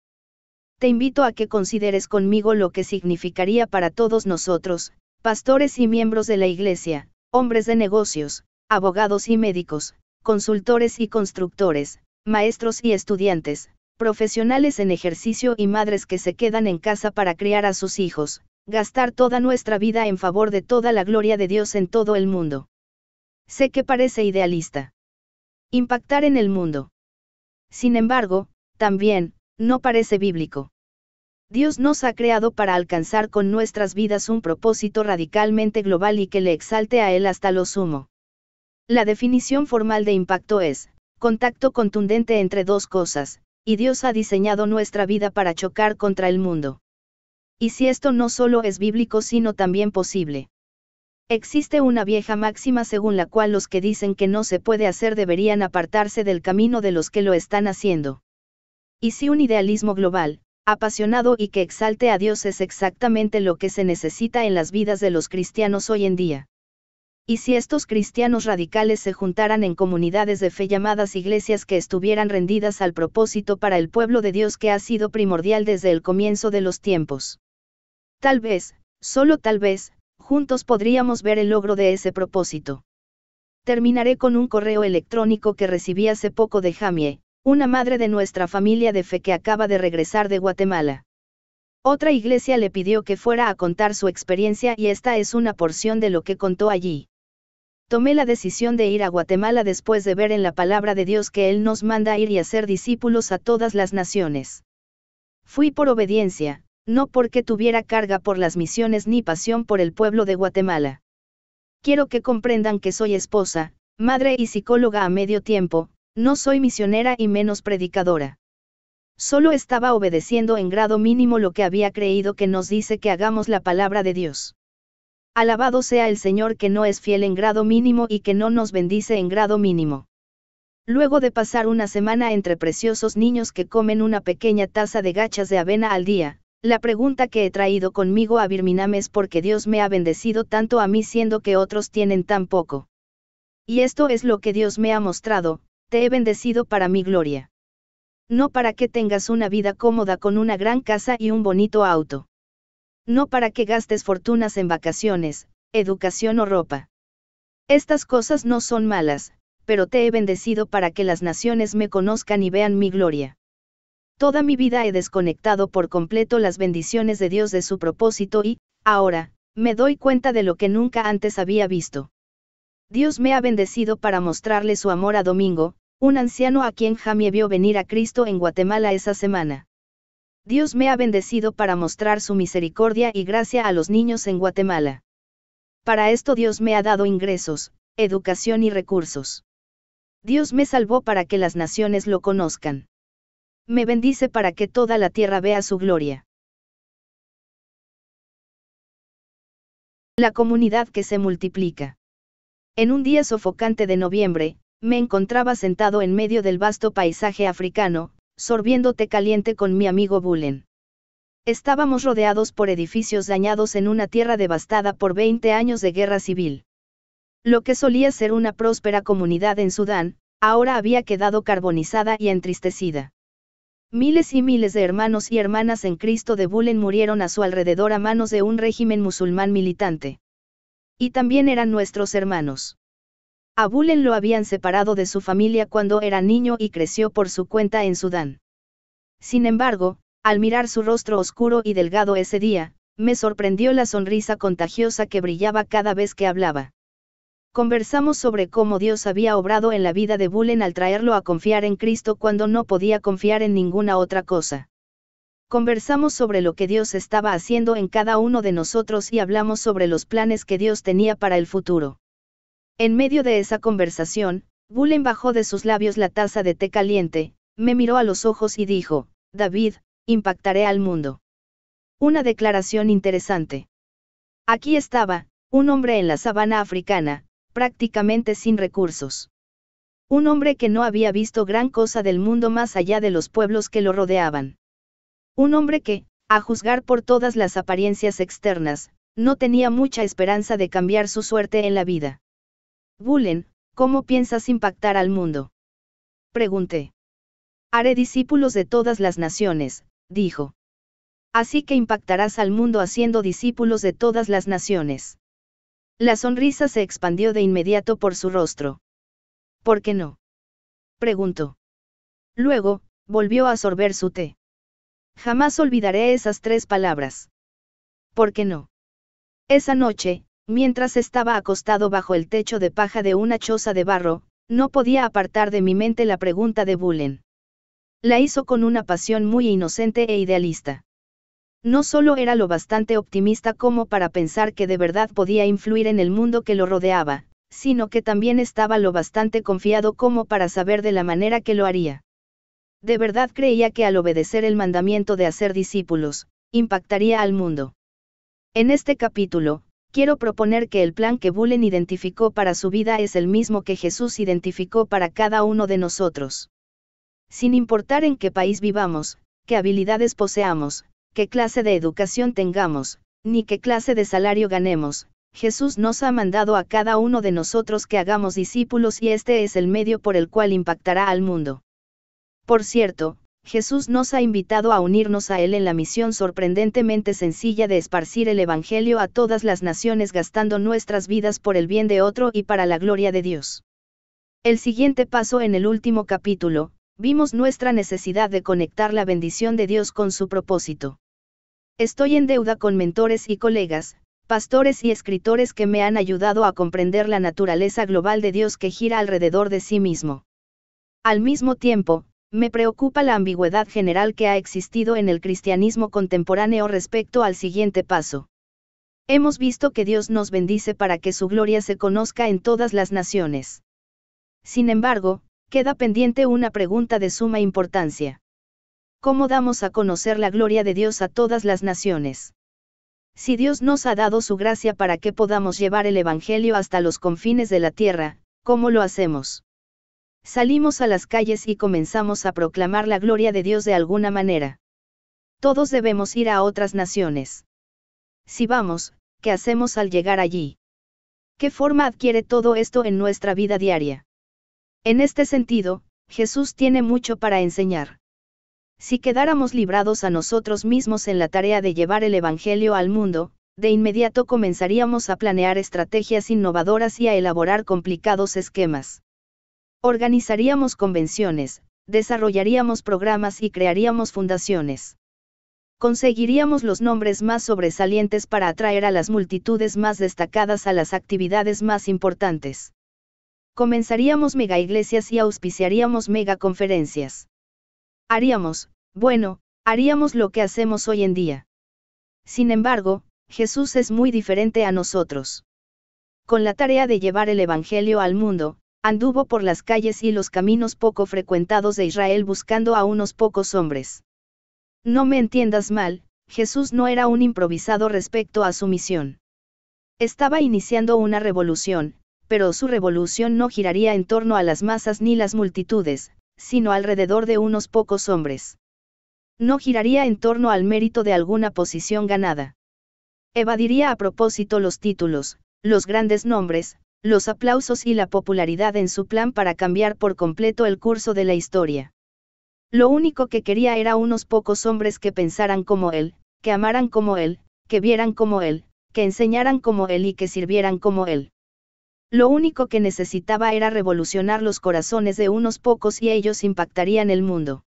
S1: Te invito a que consideres conmigo lo que significaría para todos nosotros, pastores y miembros de la iglesia, hombres de negocios, abogados y médicos, consultores y constructores, maestros y estudiantes, profesionales en ejercicio y madres que se quedan en casa para criar a sus hijos, gastar toda nuestra vida en favor de toda la gloria de Dios en todo el mundo. Sé que parece idealista. Impactar en el mundo. Sin embargo, también, no parece bíblico. Dios nos ha creado para alcanzar con nuestras vidas un propósito radicalmente global y que le exalte a Él hasta lo sumo. La definición formal de impacto es: contacto contundente entre dos cosas, y Dios ha diseñado nuestra vida para chocar contra el mundo. Y si esto no solo es bíblico sino también posible. Existe una vieja máxima según la cual los que dicen que no se puede hacer deberían apartarse del camino de los que lo están haciendo. Y si un idealismo global, apasionado y que exalte a Dios es exactamente lo que se necesita en las vidas de los cristianos hoy en día. Y si estos cristianos radicales se juntaran en comunidades de fe llamadas iglesias que estuvieran rendidas al propósito para el pueblo de Dios que ha sido primordial desde el comienzo de los tiempos. Tal vez, solo tal vez, juntos podríamos ver el logro de ese propósito. Terminaré con un correo electrónico que recibí hace poco de Jamie, una madre de nuestra familia de fe que acaba de regresar de Guatemala. Otra iglesia le pidió que fuera a contar su experiencia y esta es una porción de lo que contó allí. Tomé la decisión de ir a Guatemala después de ver en la palabra de Dios que Él nos manda ir y hacer discípulos a todas las naciones. Fui por obediencia, no porque tuviera carga por las misiones ni pasión por el pueblo de Guatemala. Quiero que comprendan que soy esposa, madre y psicóloga a medio tiempo, no soy misionera y menos predicadora. Solo estaba obedeciendo en grado mínimo lo que había creído que nos dice que hagamos la palabra de Dios. Alabado sea el Señor que no es fiel en grado mínimo y que no nos bendice en grado mínimo. Luego de pasar una semana entre preciosos niños que comen una pequeña taza de gachas de avena al día, la pregunta que he traído conmigo a Birmingham es por qué Dios me ha bendecido tanto a mí siendo que otros tienen tan poco. Y esto es lo que Dios me ha mostrado: te he bendecido para mi gloria. No para que tengas una vida cómoda con una gran casa y un bonito auto. No para que gastes fortunas en vacaciones, educación o ropa. Estas cosas no son malas, pero te he bendecido para que las naciones me conozcan y vean mi gloria. Toda mi vida he desconectado por completo las bendiciones de Dios de su propósito y, ahora, me doy cuenta de lo que nunca antes había visto. Dios me ha bendecido para mostrarle su amor a Domingo, un anciano a quien Jamie vio venir a Cristo en Guatemala esa semana. Dios me ha bendecido para mostrar su misericordia y gracia a los niños en Guatemala. Para esto Dios me ha dado ingresos, educación y recursos. Dios me salvó para que las naciones lo conozcan. Me bendice para que toda la tierra vea su gloria. La comunidad que se multiplica. En un día sofocante de noviembre, me encontraba sentado en medio del vasto paisaje africano, sorbiendo té caliente con mi amigo Bullen. Estábamos rodeados por edificios dañados en una tierra devastada por 20 años de guerra civil. Lo que solía ser una próspera comunidad en Sudán, ahora había quedado carbonizada y entristecida. Miles y miles de hermanos y hermanas en Cristo de Bullen murieron a su alrededor a manos de un régimen musulmán militante. Y también eran nuestros hermanos. A Bullen lo habían separado de su familia cuando era niño y creció por su cuenta en Sudán. Sin embargo, al mirar su rostro oscuro y delgado ese día, me sorprendió la sonrisa contagiosa que brillaba cada vez que hablaba. Conversamos sobre cómo Dios había obrado en la vida de Bullen al traerlo a confiar en Cristo cuando no podía confiar en ninguna otra cosa. Conversamos sobre lo que Dios estaba haciendo en cada uno de nosotros y hablamos sobre los planes que Dios tenía para el futuro. En medio de esa conversación, Bullen bajó de sus labios la taza de té caliente, me miró a los ojos y dijo: David, impactaré al mundo. Una declaración interesante. Aquí estaba, un hombre en la sabana africana, prácticamente sin recursos. Un hombre que no había visto gran cosa del mundo más allá de los pueblos que lo rodeaban. Un hombre que, a juzgar por todas las apariencias externas, no tenía mucha esperanza de cambiar su suerte en la vida. Bullen, ¿cómo piensas impactar al mundo? Pregunté. Haré discípulos de todas las naciones, dijo. Así que impactarás al mundo haciendo discípulos de todas las naciones. La sonrisa se expandió de inmediato por su rostro. ¿Por qué no? Preguntó. Luego, volvió a sorber su té. Jamás olvidaré esas 3 palabras. ¿Por qué no? Esa noche, mientras estaba acostado bajo el techo de paja de una choza de barro, no podía apartar de mi mente la pregunta de Bullen. La hizo con una pasión muy inocente e idealista. No solo era lo bastante optimista como para pensar que de verdad podía influir en el mundo que lo rodeaba, sino que también estaba lo bastante confiado como para saber de la manera que lo haría. De verdad creía que al obedecer el mandamiento de hacer discípulos, impactaría al mundo. En este capítulo, quiero proponer que el plan que Bullen identificó para su vida es el mismo que Jesús identificó para cada uno de nosotros. Sin importar en qué país vivamos, qué habilidades poseamos, qué clase de educación tengamos, ni qué clase de salario ganemos, Jesús nos ha mandado a cada uno de nosotros que hagamos discípulos y este es el medio por el cual impactará al mundo. Por cierto, Jesús nos ha invitado a unirnos a Él en la misión sorprendentemente sencilla de esparcir el Evangelio a todas las naciones gastando nuestras vidas por el bien de otro y para la gloria de Dios. El siguiente paso en el último capítulo, vimos nuestra necesidad de conectar la bendición de Dios con su propósito. Estoy en deuda con mentores y colegas, pastores y escritores que me han ayudado a comprender la naturaleza global de Dios que gira alrededor de sí mismo. Al mismo tiempo, me preocupa la ambigüedad general que ha existido en el cristianismo contemporáneo respecto al siguiente paso. Hemos visto que Dios nos bendice para que su gloria se conozca en todas las naciones. Sin embargo, queda pendiente una pregunta de suma importancia. ¿Cómo damos a conocer la gloria de Dios a todas las naciones? Si Dios nos ha dado su gracia para que podamos llevar el Evangelio hasta los confines de la tierra, ¿cómo lo hacemos? Salimos a las calles y comenzamos a proclamar la gloria de Dios de alguna manera. Todos debemos ir a otras naciones. Si vamos, ¿qué hacemos al llegar allí? ¿Qué forma adquiere todo esto en nuestra vida diaria? En este sentido, Jesús tiene mucho para enseñar. Si quedáramos librados a nosotros mismos en la tarea de llevar el Evangelio al mundo, de inmediato comenzaríamos a planear estrategias innovadoras y a elaborar complicados esquemas. Organizaríamos convenciones, desarrollaríamos programas y crearíamos fundaciones. Conseguiríamos los nombres más sobresalientes para atraer a las multitudes más destacadas a las actividades más importantes. Comenzaríamos megaiglesias y auspiciaríamos megaconferencias. Haríamos lo que hacemos hoy en día. Sin embargo, Jesús es muy diferente a nosotros. Con la tarea de llevar el Evangelio al mundo, anduvo por las calles y los caminos poco frecuentados de Israel buscando a unos pocos hombres. No me entiendas mal, Jesús no era un improvisado respecto a su misión. Estaba iniciando una revolución, pero su revolución no giraría en torno a las masas ni las multitudes, sino alrededor de unos pocos hombres. No giraría en torno al mérito de alguna posición ganada. Evadiría a propósito los títulos, los grandes nombres, los aplausos y la popularidad en su plan para cambiar por completo el curso de la historia. Lo único que quería era unos pocos hombres que pensaran como él, que amaran como él, que vieran como él, que enseñaran como él y que sirvieran como él. Lo único que necesitaba era revolucionar los corazones de unos pocos y ellos impactarían el mundo.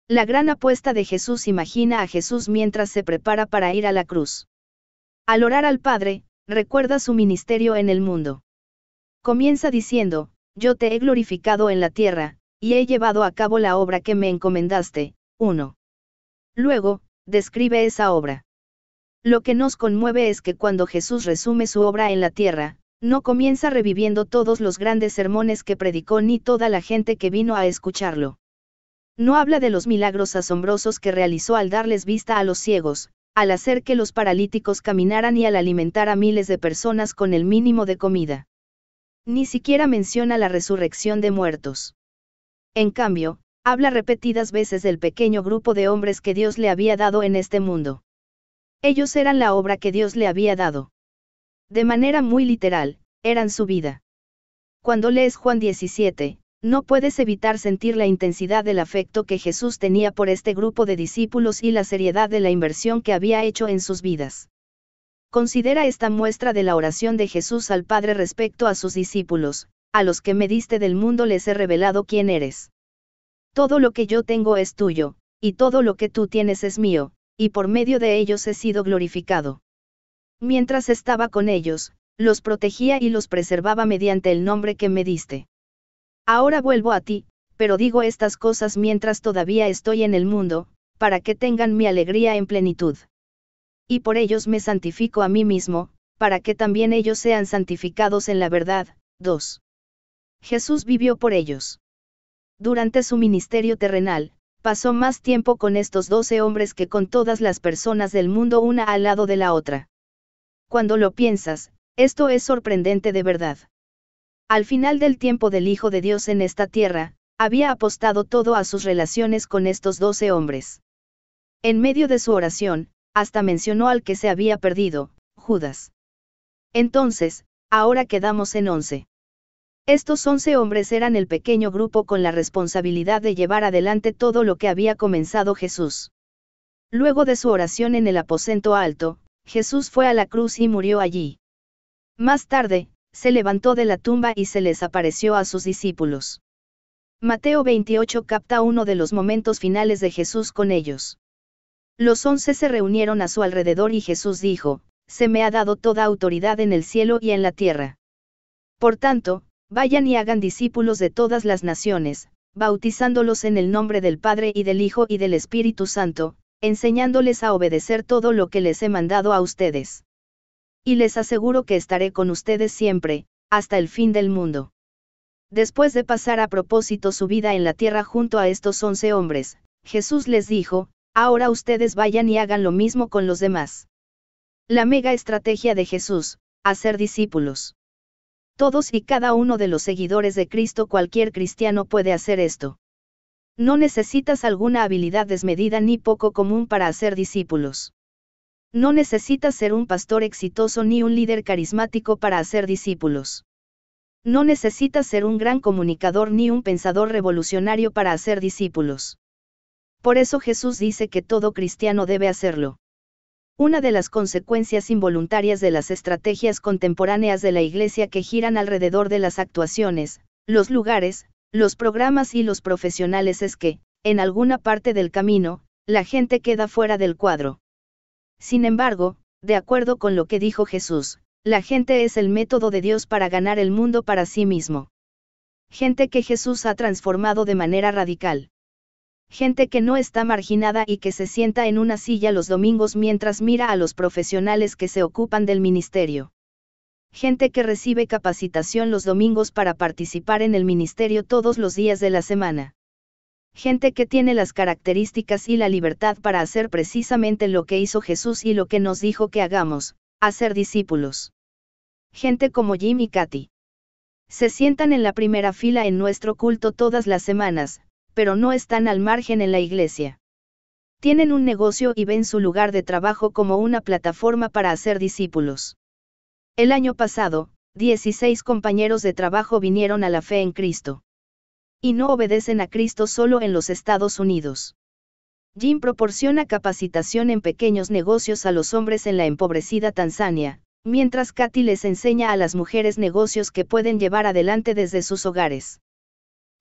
S1: La gran apuesta de Jesús imagina a Jesús mientras se prepara para ir a la cruz. Al orar al Padre, recuerda su ministerio en el mundo. Comienza diciendo, yo te he glorificado en la tierra, y he llevado a cabo la obra que me encomendaste. 1. Luego, describe esa obra. Lo que nos conmueve es que cuando Jesús resume su obra en la tierra, no comienza reviviendo todos los grandes sermones que predicó ni toda la gente que vino a escucharlo. No habla de los milagros asombrosos que realizó al darles vista a los ciegos, al hacer que los paralíticos caminaran y al alimentar a miles de personas con el mínimo de comida. Ni siquiera menciona la resurrección de muertos. En cambio, habla repetidas veces del pequeño grupo de hombres que Dios le había dado en este mundo. Ellos eran la obra que Dios le había dado. De manera muy literal, eran su vida. Cuando lees Juan 17, no puedes evitar sentir la intensidad del afecto que Jesús tenía por este grupo de discípulos y la seriedad de la inversión que había hecho en sus vidas. Considera esta muestra de la oración de Jesús al Padre respecto a sus discípulos: a los que me diste del mundo les he revelado quién eres. Todo lo que yo tengo es tuyo, y todo lo que tú tienes es mío, y por medio de ellos he sido glorificado. Mientras estaba con ellos, los protegía y los preservaba mediante el nombre que me diste. Ahora vuelvo a ti, pero digo estas cosas mientras todavía estoy en el mundo, para que tengan mi alegría en plenitud. Y por ellos me santifico a mí mismo, para que también ellos sean santificados en la verdad. 2. Jesús vivió por ellos. Durante su ministerio terrenal, pasó más tiempo con estos 12 hombres que con todas las personas del mundo una al lado de la otra. Cuando lo piensas, esto es sorprendente de verdad. Al final del tiempo del Hijo de Dios en esta tierra, había apostado todo a sus relaciones con estos 12 hombres. En medio de su oración, hasta mencionó al que se había perdido, Judas. Entonces, ahora quedamos en 11. Estos 11 hombres eran el pequeño grupo con la responsabilidad de llevar adelante todo lo que había comenzado Jesús. Luego de su oración en el aposento alto, Jesús fue a la cruz y murió allí. Más tarde, se levantó de la tumba y se les apareció a sus discípulos. Mateo 28 capta uno de los momentos finales de Jesús con ellos. Los 11 se reunieron a su alrededor y Jesús dijo: «Se me ha dado toda autoridad en el cielo y en la tierra. Por tanto, vayan y hagan discípulos de todas las naciones, bautizándolos en el nombre del Padre y del Hijo y del Espíritu Santo, enseñándoles a obedecer todo lo que les he mandado a ustedes. Y les aseguro que estaré con ustedes siempre, hasta el fin del mundo». Después de pasar a propósito su vida en la tierra junto a estos 11 hombres, Jesús les dijo: «Ahora ustedes vayan y hagan lo mismo con los demás». La mega estrategia de Jesús: hacer discípulos. Todos y cada uno de los seguidores de Cristo, cualquier cristiano puede hacer esto. No necesitas alguna habilidad desmedida ni poco común para hacer discípulos. No necesitas ser un pastor exitoso ni un líder carismático para hacer discípulos. No necesitas ser un gran comunicador ni un pensador revolucionario para hacer discípulos. Por eso Jesús dice que todo cristiano debe hacerlo. Una de las consecuencias involuntarias de las estrategias contemporáneas de la Iglesia que giran alrededor de las actuaciones, los lugares, los programas y los profesionales es que, en alguna parte del camino, la gente queda fuera del cuadro. Sin embargo, de acuerdo con lo que dijo Jesús, la gente es el método de Dios para ganar el mundo para sí mismo. Gente que Jesús ha transformado de manera radical. Gente que no está marginada y que se sienta en una silla los domingos mientras mira a los profesionales que se ocupan del ministerio. Gente que recibe capacitación los domingos para participar en el ministerio todos los días de la semana. Gente que tiene las características y la libertad para hacer precisamente lo que hizo Jesús y lo que nos dijo que hagamos: hacer discípulos. Gente como Jim y Kathy. Se sientan en la primera fila en nuestro culto todas las semanas, pero no están al margen en la iglesia. Tienen un negocio y ven su lugar de trabajo como una plataforma para hacer discípulos. El año pasado, 16 compañeros de trabajo vinieron a la fe en Cristo. Y no obedecen a Cristo solo en los Estados Unidos. Jim proporciona capacitación en pequeños negocios a los hombres en la empobrecida Tanzania, mientras Kathy les enseña a las mujeres negocios que pueden llevar adelante desde sus hogares.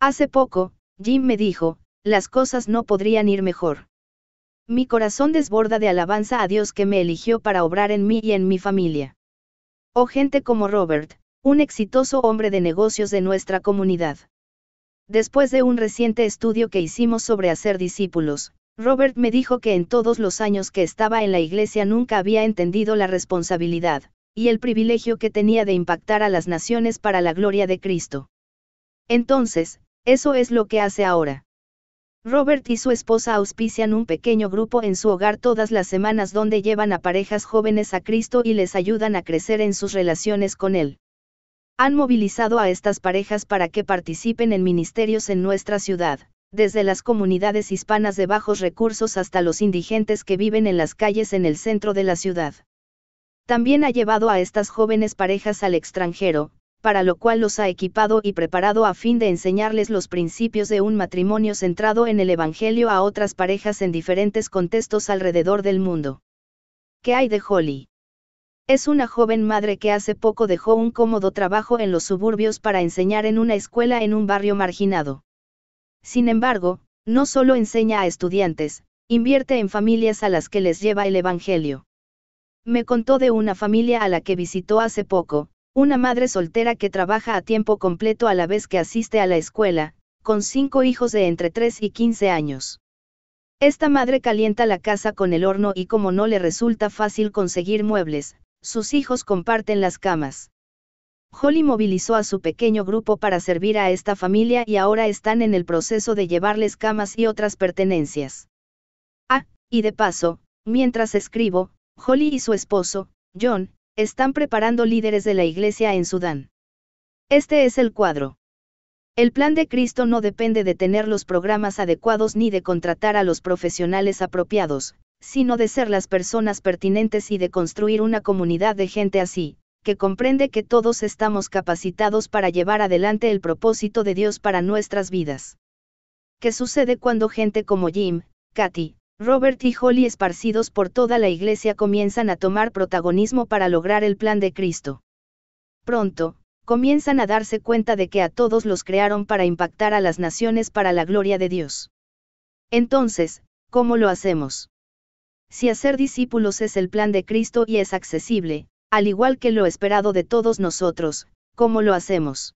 S1: Hace poco, Jim me dijo: «Las cosas no podrían ir mejor. Mi corazón desborda de alabanza a Dios que me eligió para obrar en mí y en mi familia». O gente como Robert, un exitoso hombre de negocios de nuestra comunidad. Después de un reciente estudio que hicimos sobre hacer discípulos, Robert me dijo que en todos los años que estaba en la iglesia nunca había entendido la responsabilidad y el privilegio que tenía de impactar a las naciones para la gloria de Cristo. Entonces, eso es lo que hace ahora. Robert y su esposa auspician un pequeño grupo en su hogar todas las semanas donde llevan a parejas jóvenes a Cristo y les ayudan a crecer en sus relaciones con Él. Han movilizado a estas parejas para que participen en ministerios en nuestra ciudad, desde las comunidades hispanas de bajos recursos hasta los indigentes que viven en las calles en el centro de la ciudad. También ha llevado a estas jóvenes parejas al extranjero, para lo cual los ha equipado y preparado a fin de enseñarles los principios de un matrimonio centrado en el Evangelio a otras parejas en diferentes contextos alrededor del mundo. ¿Qué hay de Holly? Es una joven madre que hace poco dejó un cómodo trabajo en los suburbios para enseñar en una escuela en un barrio marginado. Sin embargo, no solo enseña a estudiantes, invierte en familias a las que les lleva el Evangelio. Me contó de una familia a la que visitó hace poco, una madre soltera que trabaja a tiempo completo a la vez que asiste a la escuela, con 5 hijos de entre 3 y 15 años. Esta madre calienta la casa con el horno y como no le resulta fácil conseguir muebles, sus hijos comparten las camas. Holly movilizó a su pequeño grupo para servir a esta familia y ahora están en el proceso de llevarles camas y otras pertenencias. Ah, y de paso, mientras escribo, Holly y su esposo, John, están preparando líderes de la iglesia en Sudán. Este es el cuadro. El plan de Cristo no depende de tener los programas adecuados ni de contratar a los profesionales apropiados, sino de ser las personas pertinentes y de construir una comunidad de gente así, que comprende que todos estamos capacitados para llevar adelante el propósito de Dios para nuestras vidas. ¿Qué sucede cuando gente como Jim, Kathy, Robert y Holly, esparcidos por toda la iglesia, comienzan a tomar protagonismo para lograr el plan de Cristo? Pronto, comienzan a darse cuenta de que a todos los crearon para impactar a las naciones para la gloria de Dios. Entonces, ¿cómo lo hacemos? Si hacer discípulos es el plan de Cristo y es accesible, al igual que lo esperado de todos nosotros, ¿cómo lo hacemos?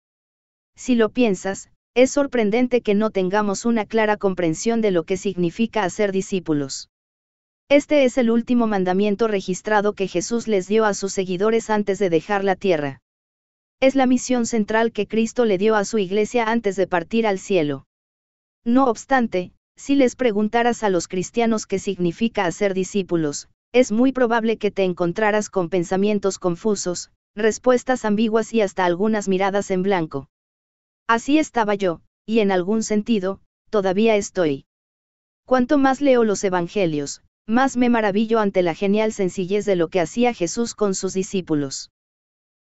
S1: Si lo piensas, es sorprendente que no tengamos una clara comprensión de lo que significa hacer discípulos. Este es el último mandamiento registrado que Jesús les dio a sus seguidores antes de dejar la tierra. Es la misión central que Cristo le dio a su iglesia antes de partir al cielo. No obstante, si les preguntaras a los cristianos qué significa hacer discípulos, es muy probable que te encontraras con pensamientos confusos, respuestas ambiguas y hasta algunas miradas en blanco. Así estaba yo, y en algún sentido, todavía estoy. Cuanto más leo los evangelios, más me maravillo ante la genial sencillez de lo que hacía Jesús con sus discípulos.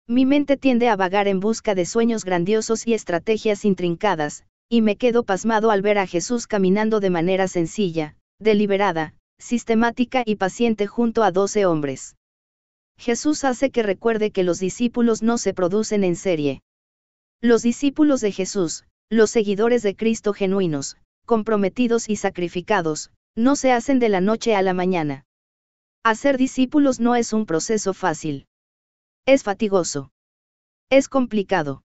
S1: Mi mente tiende a vagar en busca de sueños grandiosos y estrategias intrincadas, y me quedo pasmado al ver a Jesús caminando de manera sencilla, deliberada, sistemática y paciente junto a 12 hombres. Jesús hace que recuerde que los discípulos no se producen en serie. Los discípulos de Jesús, los seguidores de Cristo genuinos, comprometidos y sacrificados, no se hacen de la noche a la mañana. Hacer discípulos no es un proceso fácil. Es fatigoso. Es complicado.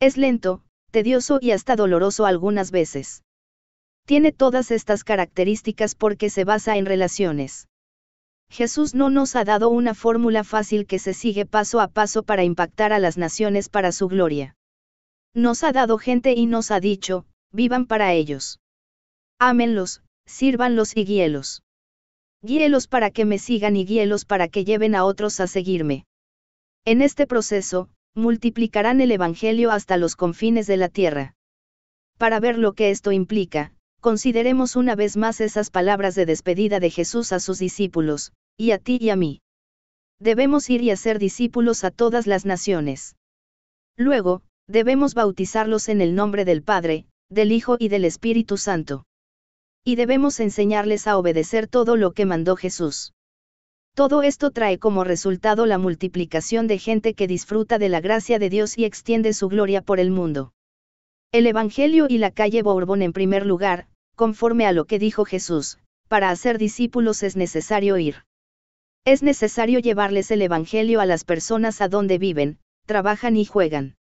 S1: Es lento, tedioso y hasta doloroso algunas veces. Tiene todas estas características porque se basa en relaciones. Jesús no nos ha dado una fórmula fácil que se sigue paso a paso para impactar a las naciones para su gloria. Nos ha dado gente y nos ha dicho, vivan para ellos. Ámenlos, sírvanlos y guíelos. Guíelos para que me sigan y guíelos para que lleven a otros a seguirme. En este proceso, multiplicarán el Evangelio hasta los confines de la tierra. Para ver lo que esto implica, consideremos una vez más esas palabras de despedida de Jesús a sus discípulos, y a ti y a mí. Debemos ir y hacer discípulos a todas las naciones. Luego, debemos bautizarlos en el nombre del Padre, del Hijo y del Espíritu Santo. Y debemos enseñarles a obedecer todo lo que mandó Jesús. Todo esto trae como resultado la multiplicación de gente que disfruta de la gracia de Dios y extiende su gloria por el mundo. El Evangelio y la calle Bourbon en primer lugar, conforme a lo que dijo Jesús, para hacer discípulos es necesario ir. Es necesario llevarles el Evangelio a las personas a donde viven, trabajan y juegan.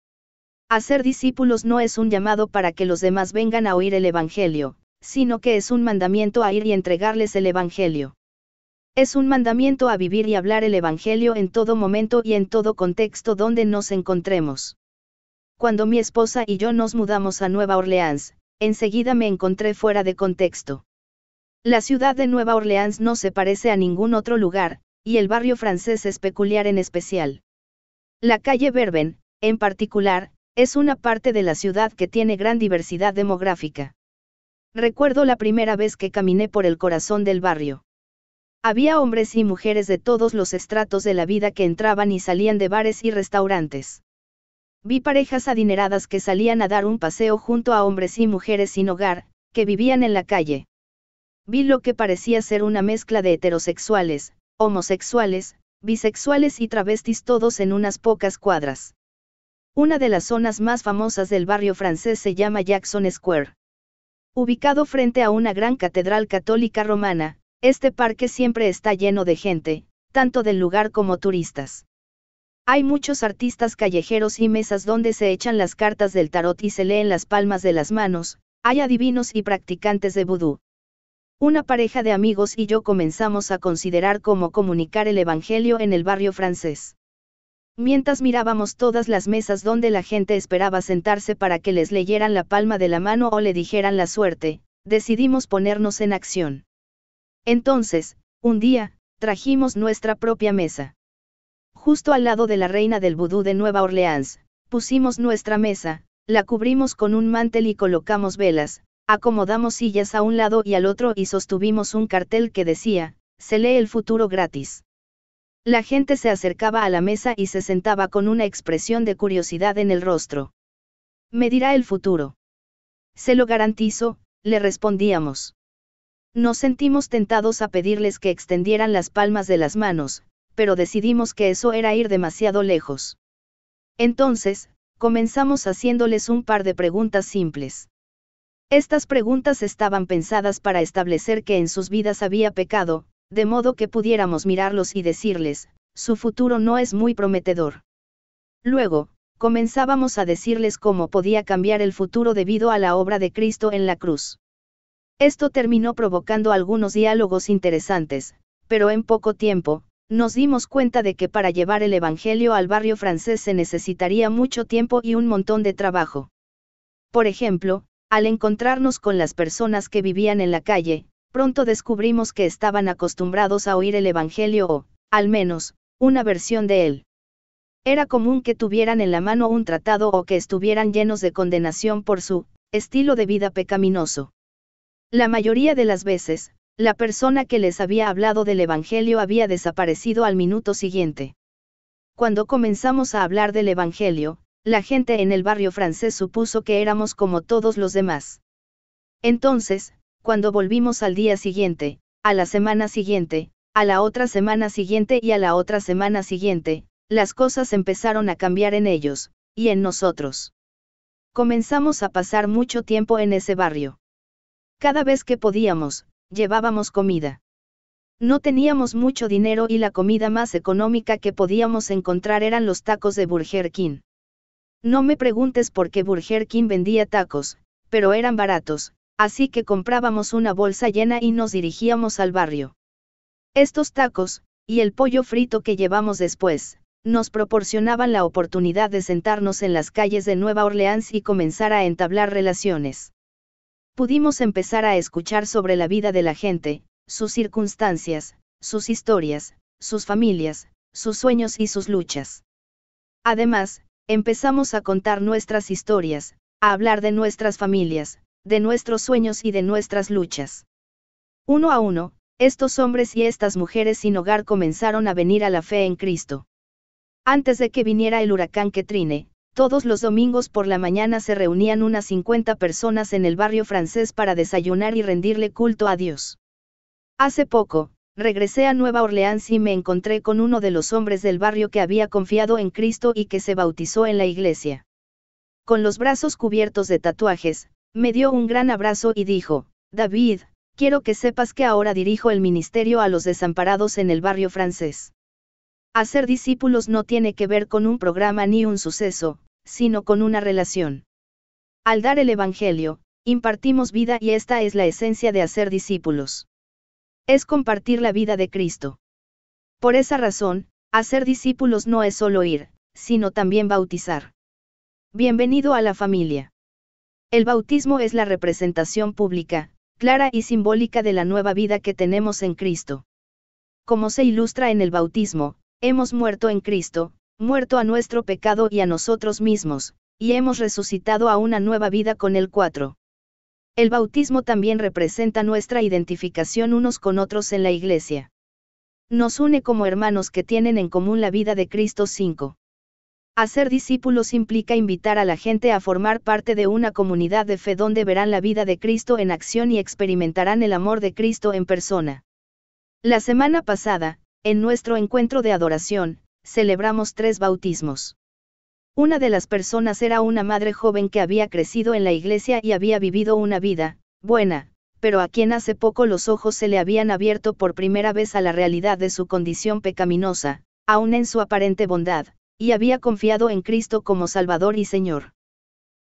S1: Hacer discípulos no es un llamado para que los demás vengan a oír el Evangelio, sino que es un mandamiento a ir y entregarles el Evangelio. Es un mandamiento a vivir y hablar el Evangelio en todo momento y en todo contexto donde nos encontremos. Cuando mi esposa y yo nos mudamos a Nueva Orleans, enseguida me encontré fuera de contexto. La ciudad de Nueva Orleans no se parece a ningún otro lugar, y el barrio francés es peculiar en especial. La calle Bourbon, en particular, es una parte de la ciudad que tiene gran diversidad demográfica. Recuerdo la primera vez que caminé por el corazón del barrio. Había hombres y mujeres de todos los estratos de la vida que entraban y salían de bares y restaurantes. Vi parejas adineradas que salían a dar un paseo junto a hombres y mujeres sin hogar, que vivían en la calle. Vi lo que parecía ser una mezcla de heterosexuales, homosexuales, bisexuales y travestis todos en unas pocas cuadras. Una de las zonas más famosas del barrio francés se llama Jackson Square. Ubicado frente a una gran catedral católica romana, este parque siempre está lleno de gente, tanto del lugar como turistas. Hay muchos artistas callejeros y mesas donde se echan las cartas del tarot y se leen las palmas de las manos, hay adivinos y practicantes de vudú. Una pareja de amigos y yo comenzamos a considerar cómo comunicar el Evangelio en el barrio francés. Mientras mirábamos todas las mesas donde la gente esperaba sentarse para que les leyeran la palma de la mano o le dijeran la suerte, decidimos ponernos en acción. Entonces, un día, trajimos nuestra propia mesa. Justo al lado de la reina del vudú de Nueva Orleans, pusimos nuestra mesa, la cubrimos con un mantel y colocamos velas, acomodamos sillas a un lado y al otro y sostuvimos un cartel que decía, se lee el futuro gratis. La gente se acercaba a la mesa y se sentaba con una expresión de curiosidad en el rostro. Me dirá el futuro. Se lo garantizo, le respondíamos. Nos sentimos tentados a pedirles que extendieran las palmas de las manos, pero decidimos que eso era ir demasiado lejos. Entonces, comenzamos haciéndoles un par de preguntas simples. Estas preguntas estaban pensadas para establecer que en sus vidas había pecado, de modo que pudiéramos mirarlos y decirles, su futuro no es muy prometedor. Luego, comenzábamos a decirles cómo podía cambiar el futuro debido a la obra de Cristo en la cruz. Esto terminó provocando algunos diálogos interesantes, pero en poco tiempo, nos dimos cuenta de que para llevar el Evangelio al barrio francés se necesitaría mucho tiempo y un montón de trabajo. Por ejemplo, al encontrarnos con las personas que vivían en la calle, pronto descubrimos que estaban acostumbrados a oír el Evangelio o, al menos, una versión de él. Era común que tuvieran en la mano un tratado o que estuvieran llenos de condenación por su estilo de vida pecaminoso. La mayoría de las veces, la persona que les había hablado del Evangelio había desaparecido al minuto siguiente. Cuando comenzamos a hablar del Evangelio, la gente en el barrio francés supuso que éramos como todos los demás. Entonces, cuando volvimos al día siguiente, a la semana siguiente, a la otra semana siguiente y a la otra semana siguiente, las cosas empezaron a cambiar en ellos, y en nosotros. Comenzamos a pasar mucho tiempo en ese barrio. Cada vez que podíamos, llevábamos comida. No teníamos mucho dinero y la comida más económica que podíamos encontrar eran los tacos de Burger King. No me preguntes por qué Burger King vendía tacos, pero eran baratos, así que comprábamos una bolsa llena y nos dirigíamos al barrio. Estos tacos, y el pollo frito que llevamos después, nos proporcionaban la oportunidad de sentarnos en las calles de Nueva Orleans y comenzar a entablar relaciones. Pudimos empezar a escuchar sobre la vida de la gente, sus circunstancias, sus historias, sus familias, sus sueños y sus luchas. Además, empezamos a contar nuestras historias, a hablar de nuestras familias, de nuestros sueños y de nuestras luchas. Uno a uno, estos hombres y estas mujeres sin hogar comenzaron a venir a la fe en Cristo. Antes de que viniera el huracán Katrina, todos los domingos por la mañana se reunían unas 50 personas en el barrio francés para desayunar y rendirle culto a Dios. Hace poco, regresé a Nueva Orleans y me encontré con uno de los hombres del barrio que había confiado en Cristo y que se bautizó en la iglesia. Con los brazos cubiertos de tatuajes, me dio un gran abrazo y dijo, David, quiero que sepas que ahora dirijo el ministerio a los desamparados en el barrio francés. Hacer discípulos no tiene que ver con un programa ni un suceso, sino con una relación. Al dar el Evangelio, impartimos vida y esta es la esencia de hacer discípulos. Es compartir la vida de Cristo. Por esa razón, hacer discípulos no es solo ir, sino también bautizar. Bienvenido a la familia. El bautismo es la representación pública, clara y simbólica de la nueva vida que tenemos en Cristo. Como se ilustra en el bautismo, hemos muerto en Cristo, muerto a nuestro pecado y a nosotros mismos, y hemos resucitado a una nueva vida con Él. 4. El bautismo también representa nuestra identificación unos con otros en la iglesia. Nos une como hermanos que tienen en común la vida de Cristo. 5. Hacer discípulos implica invitar a la gente a formar parte de una comunidad de fe donde verán la vida de Cristo en acción y experimentarán el amor de Cristo en persona. La semana pasada, en nuestro encuentro de adoración, celebramos 3 bautismos. Una de las personas era una madre joven que había crecido en la iglesia y había vivido una vida buena, pero a quien hace poco los ojos se le habían abierto por primera vez a la realidad de su condición pecaminosa, aun en su aparente bondad, y había confiado en Cristo como Salvador y Señor.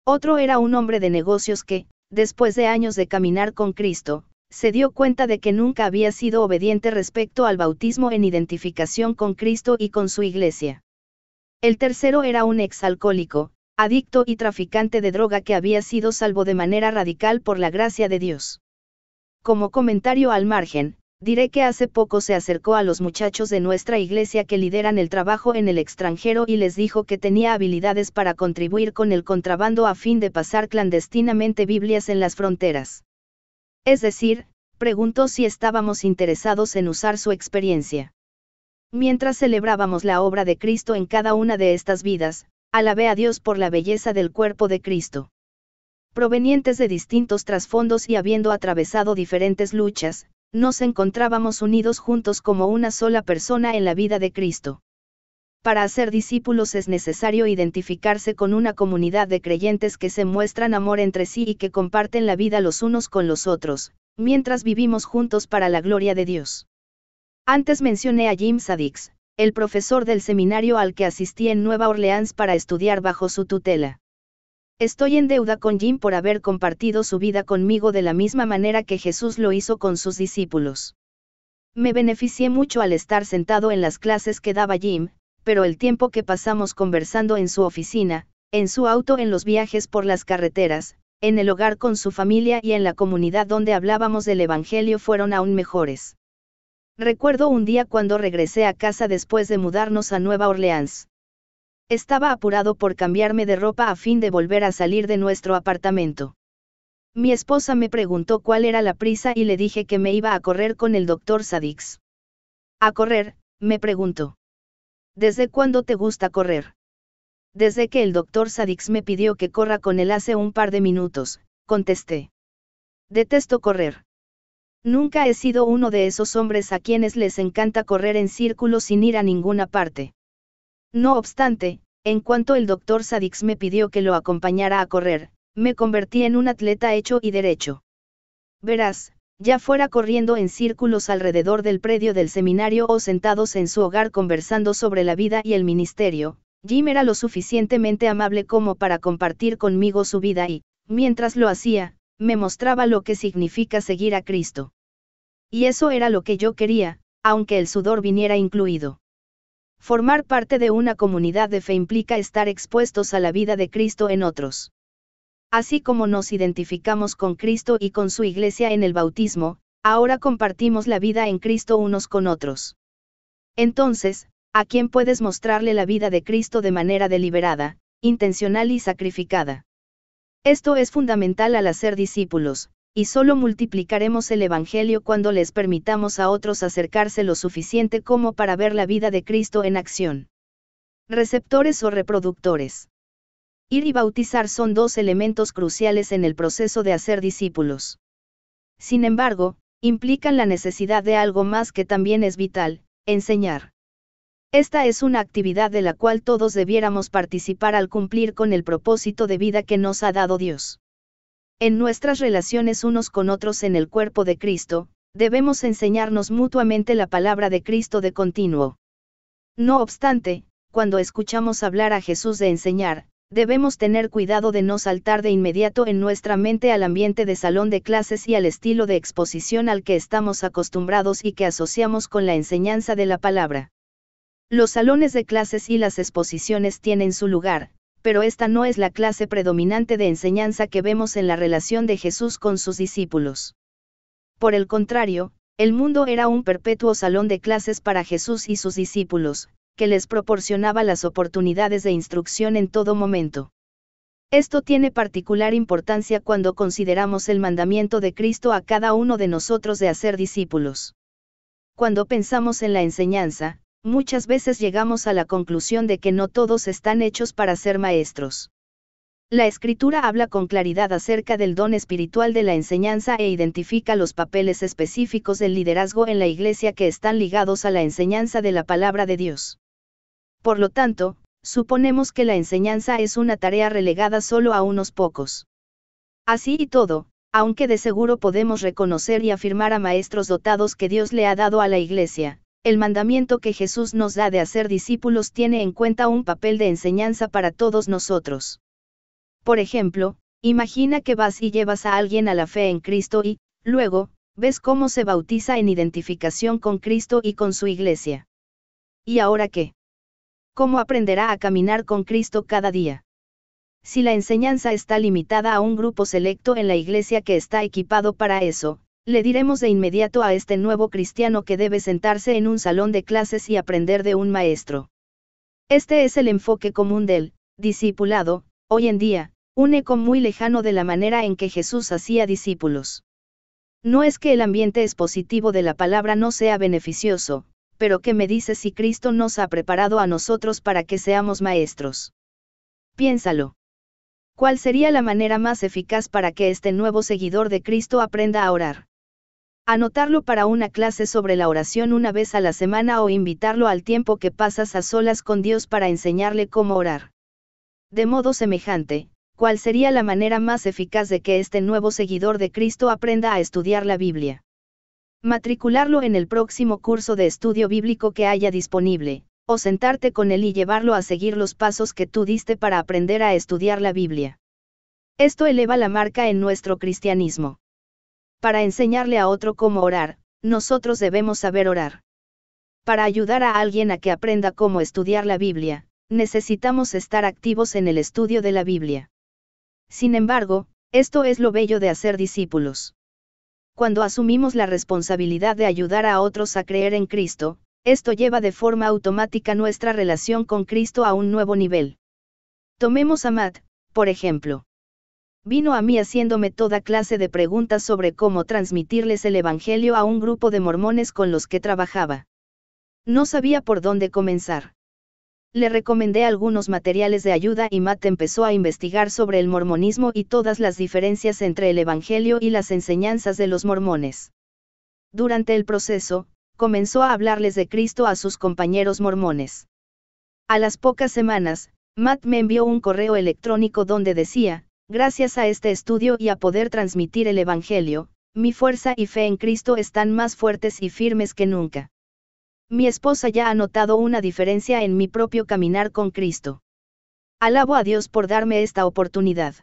S1: Otro era un hombre de negocios que, después de años de caminar con Cristo, se dio cuenta de que nunca había sido obediente respecto al bautismo en identificación con Cristo y con su iglesia. El tercero era un exalcohólico, adicto y traficante de droga que había sido salvo de manera radical por la gracia de Dios. Como comentario al margen, diré que hace poco se acercó a los muchachos de nuestra iglesia que lideran el trabajo en el extranjero y les dijo que tenía habilidades para contribuir con el contrabando a fin de pasar clandestinamente Biblias en las fronteras. Es decir, preguntó si estábamos interesados en usar su experiencia. Mientras celebrábamos la obra de Cristo en cada una de estas vidas, alabé a Dios por la belleza del cuerpo de Cristo. Provenientes de distintos trasfondos y habiendo atravesado diferentes luchas, nos encontrábamos unidos juntos como una sola persona en la vida de Cristo. Para hacer discípulos es necesario identificarse con una comunidad de creyentes que se muestran amor entre sí y que comparten la vida los unos con los otros, mientras vivimos juntos para la gloria de Dios. Antes mencioné a Jim Sadix, el profesor del seminario al que asistí en Nueva Orleans para estudiar bajo su tutela. Estoy en deuda con Jim por haber compartido su vida conmigo de la misma manera que Jesús lo hizo con sus discípulos. Me beneficié mucho al estar sentado en las clases que daba Jim, pero el tiempo que pasamos conversando en su oficina, en su auto en los viajes por las carreteras, en el hogar con su familia y en la comunidad donde hablábamos del Evangelio fueron aún mejores. Recuerdo un día cuando regresé a casa después de mudarnos a Nueva Orleans. Estaba apurado por cambiarme de ropa a fin de volver a salir de nuestro apartamento. Mi esposa me preguntó cuál era la prisa y le dije que me iba a correr con el Dr. Sadix. ¿A correr?, me preguntó. ¿Desde cuándo te gusta correr? Desde que el Dr. Sadix me pidió que corra con él hace un par de minutos, contesté. Detesto correr. Nunca he sido uno de esos hombres a quienes les encanta correr en círculos sin ir a ninguna parte. No obstante, en cuanto el Dr. Sadix me pidió que lo acompañara a correr, me convertí en un atleta hecho y derecho. Verás, ya fuera corriendo en círculos alrededor del predio del seminario o sentados en su hogar conversando sobre la vida y el ministerio, Jim era lo suficientemente amable como para compartir conmigo su vida y, mientras lo hacía, me mostraba lo que significa seguir a Cristo. Y eso era lo que yo quería, aunque el sudor viniera incluido. Formar parte de una comunidad de fe implica estar expuestos a la vida de Cristo en otros. Así como nos identificamos con Cristo y con su iglesia en el bautismo, ahora compartimos la vida en Cristo unos con otros. Entonces, ¿a quién puedes mostrarle la vida de Cristo de manera deliberada, intencional y sacrificada? Esto es fundamental al hacer discípulos, y solo multiplicaremos el Evangelio cuando les permitamos a otros acercarse lo suficiente como para ver la vida de Cristo en acción. Receptores o reproductores. Ir y bautizar son dos elementos cruciales en el proceso de hacer discípulos. Sin embargo, implican la necesidad de algo más que también es vital: enseñar. Esta es una actividad de la cual todos debiéramos participar al cumplir con el propósito de vida que nos ha dado Dios. En nuestras relaciones unos con otros en el cuerpo de Cristo, debemos enseñarnos mutuamente la palabra de Cristo de continuo. No obstante, cuando escuchamos hablar a Jesús de enseñar, debemos tener cuidado de no saltar de inmediato en nuestra mente al ambiente de salón de clases y al estilo de exposición al que estamos acostumbrados y que asociamos con la enseñanza de la palabra. Los salones de clases y las exposiciones tienen su lugar, pero esta no es la clase predominante de enseñanza que vemos en la relación de Jesús con sus discípulos. Por el contrario, el mundo era un perpetuo salón de clases para Jesús y sus discípulos, que les proporcionaba las oportunidades de instrucción en todo momento. Esto tiene particular importancia cuando consideramos el mandamiento de Cristo a cada uno de nosotros de hacer discípulos. Cuando pensamos en la enseñanza, muchas veces llegamos a la conclusión de que no todos están hechos para ser maestros. La Escritura habla con claridad acerca del don espiritual de la enseñanza e identifica los papeles específicos del liderazgo en la Iglesia que están ligados a la enseñanza de la palabra de Dios. Por lo tanto, suponemos que la enseñanza es una tarea relegada solo a unos pocos. Así y todo, aunque de seguro podemos reconocer y afirmar a maestros dotados que Dios le ha dado a la Iglesia, el mandamiento que Jesús nos da de hacer discípulos tiene en cuenta un papel de enseñanza para todos nosotros. Por ejemplo, imagina que vas y llevas a alguien a la fe en Cristo y, luego, ves cómo se bautiza en identificación con Cristo y con su Iglesia. ¿Y ahora qué? ¿cómo aprenderá a caminar con Cristo cada día? Si la enseñanza está limitada a un grupo selecto en la iglesia que está equipado para eso, le diremos de inmediato a este nuevo cristiano que debe sentarse en un salón de clases y aprender de un maestro. Este es el enfoque común del discipulado, hoy en día, un eco muy lejano de la manera en que Jesús hacía discípulos. No es que el ambiente expositivo de la palabra no sea beneficioso, pero ¿qué me dice si Cristo nos ha preparado a nosotros para que seamos maestros? Piénsalo. ¿Cuál sería la manera más eficaz para que este nuevo seguidor de Cristo aprenda a orar? Anotarlo para una clase sobre la oración una vez a la semana o invitarlo al tiempo que pasas a solas con Dios para enseñarle cómo orar. De modo semejante, ¿cuál sería la manera más eficaz de que este nuevo seguidor de Cristo aprenda a estudiar la Biblia? Matricularlo en el próximo curso de estudio bíblico que haya disponible, o sentarte con él y llevarlo a seguir los pasos que tú diste para aprender a estudiar la Biblia. Esto eleva la marca en nuestro cristianismo. Para enseñarle a otro cómo orar, nosotros debemos saber orar. Para ayudar a alguien a que aprenda cómo estudiar la Biblia, necesitamos estar activos en el estudio de la Biblia. Sin embargo, esto es lo bello de hacer discípulos. Cuando asumimos la responsabilidad de ayudar a otros a creer en Cristo, esto lleva de forma automática nuestra relación con Cristo a un nuevo nivel. Tomemos a Matt, por ejemplo. Vino a mí haciéndome toda clase de preguntas sobre cómo transmitirles el Evangelio a un grupo de mormones con los que trabajaba. No sabía por dónde comenzar. Le recomendé algunos materiales de ayuda y Matt empezó a investigar sobre el mormonismo y todas las diferencias entre el Evangelio y las enseñanzas de los mormones. Durante el proceso, comenzó a hablarles de Cristo a sus compañeros mormones. A las pocas semanas, Matt me envió un correo electrónico donde decía: gracias a este estudio y a poder transmitir el Evangelio, mi fuerza y fe en Cristo están más fuertes y firmes que nunca. Mi esposa ya ha notado una diferencia en mi propio caminar con Cristo. Alabo a Dios por darme esta oportunidad.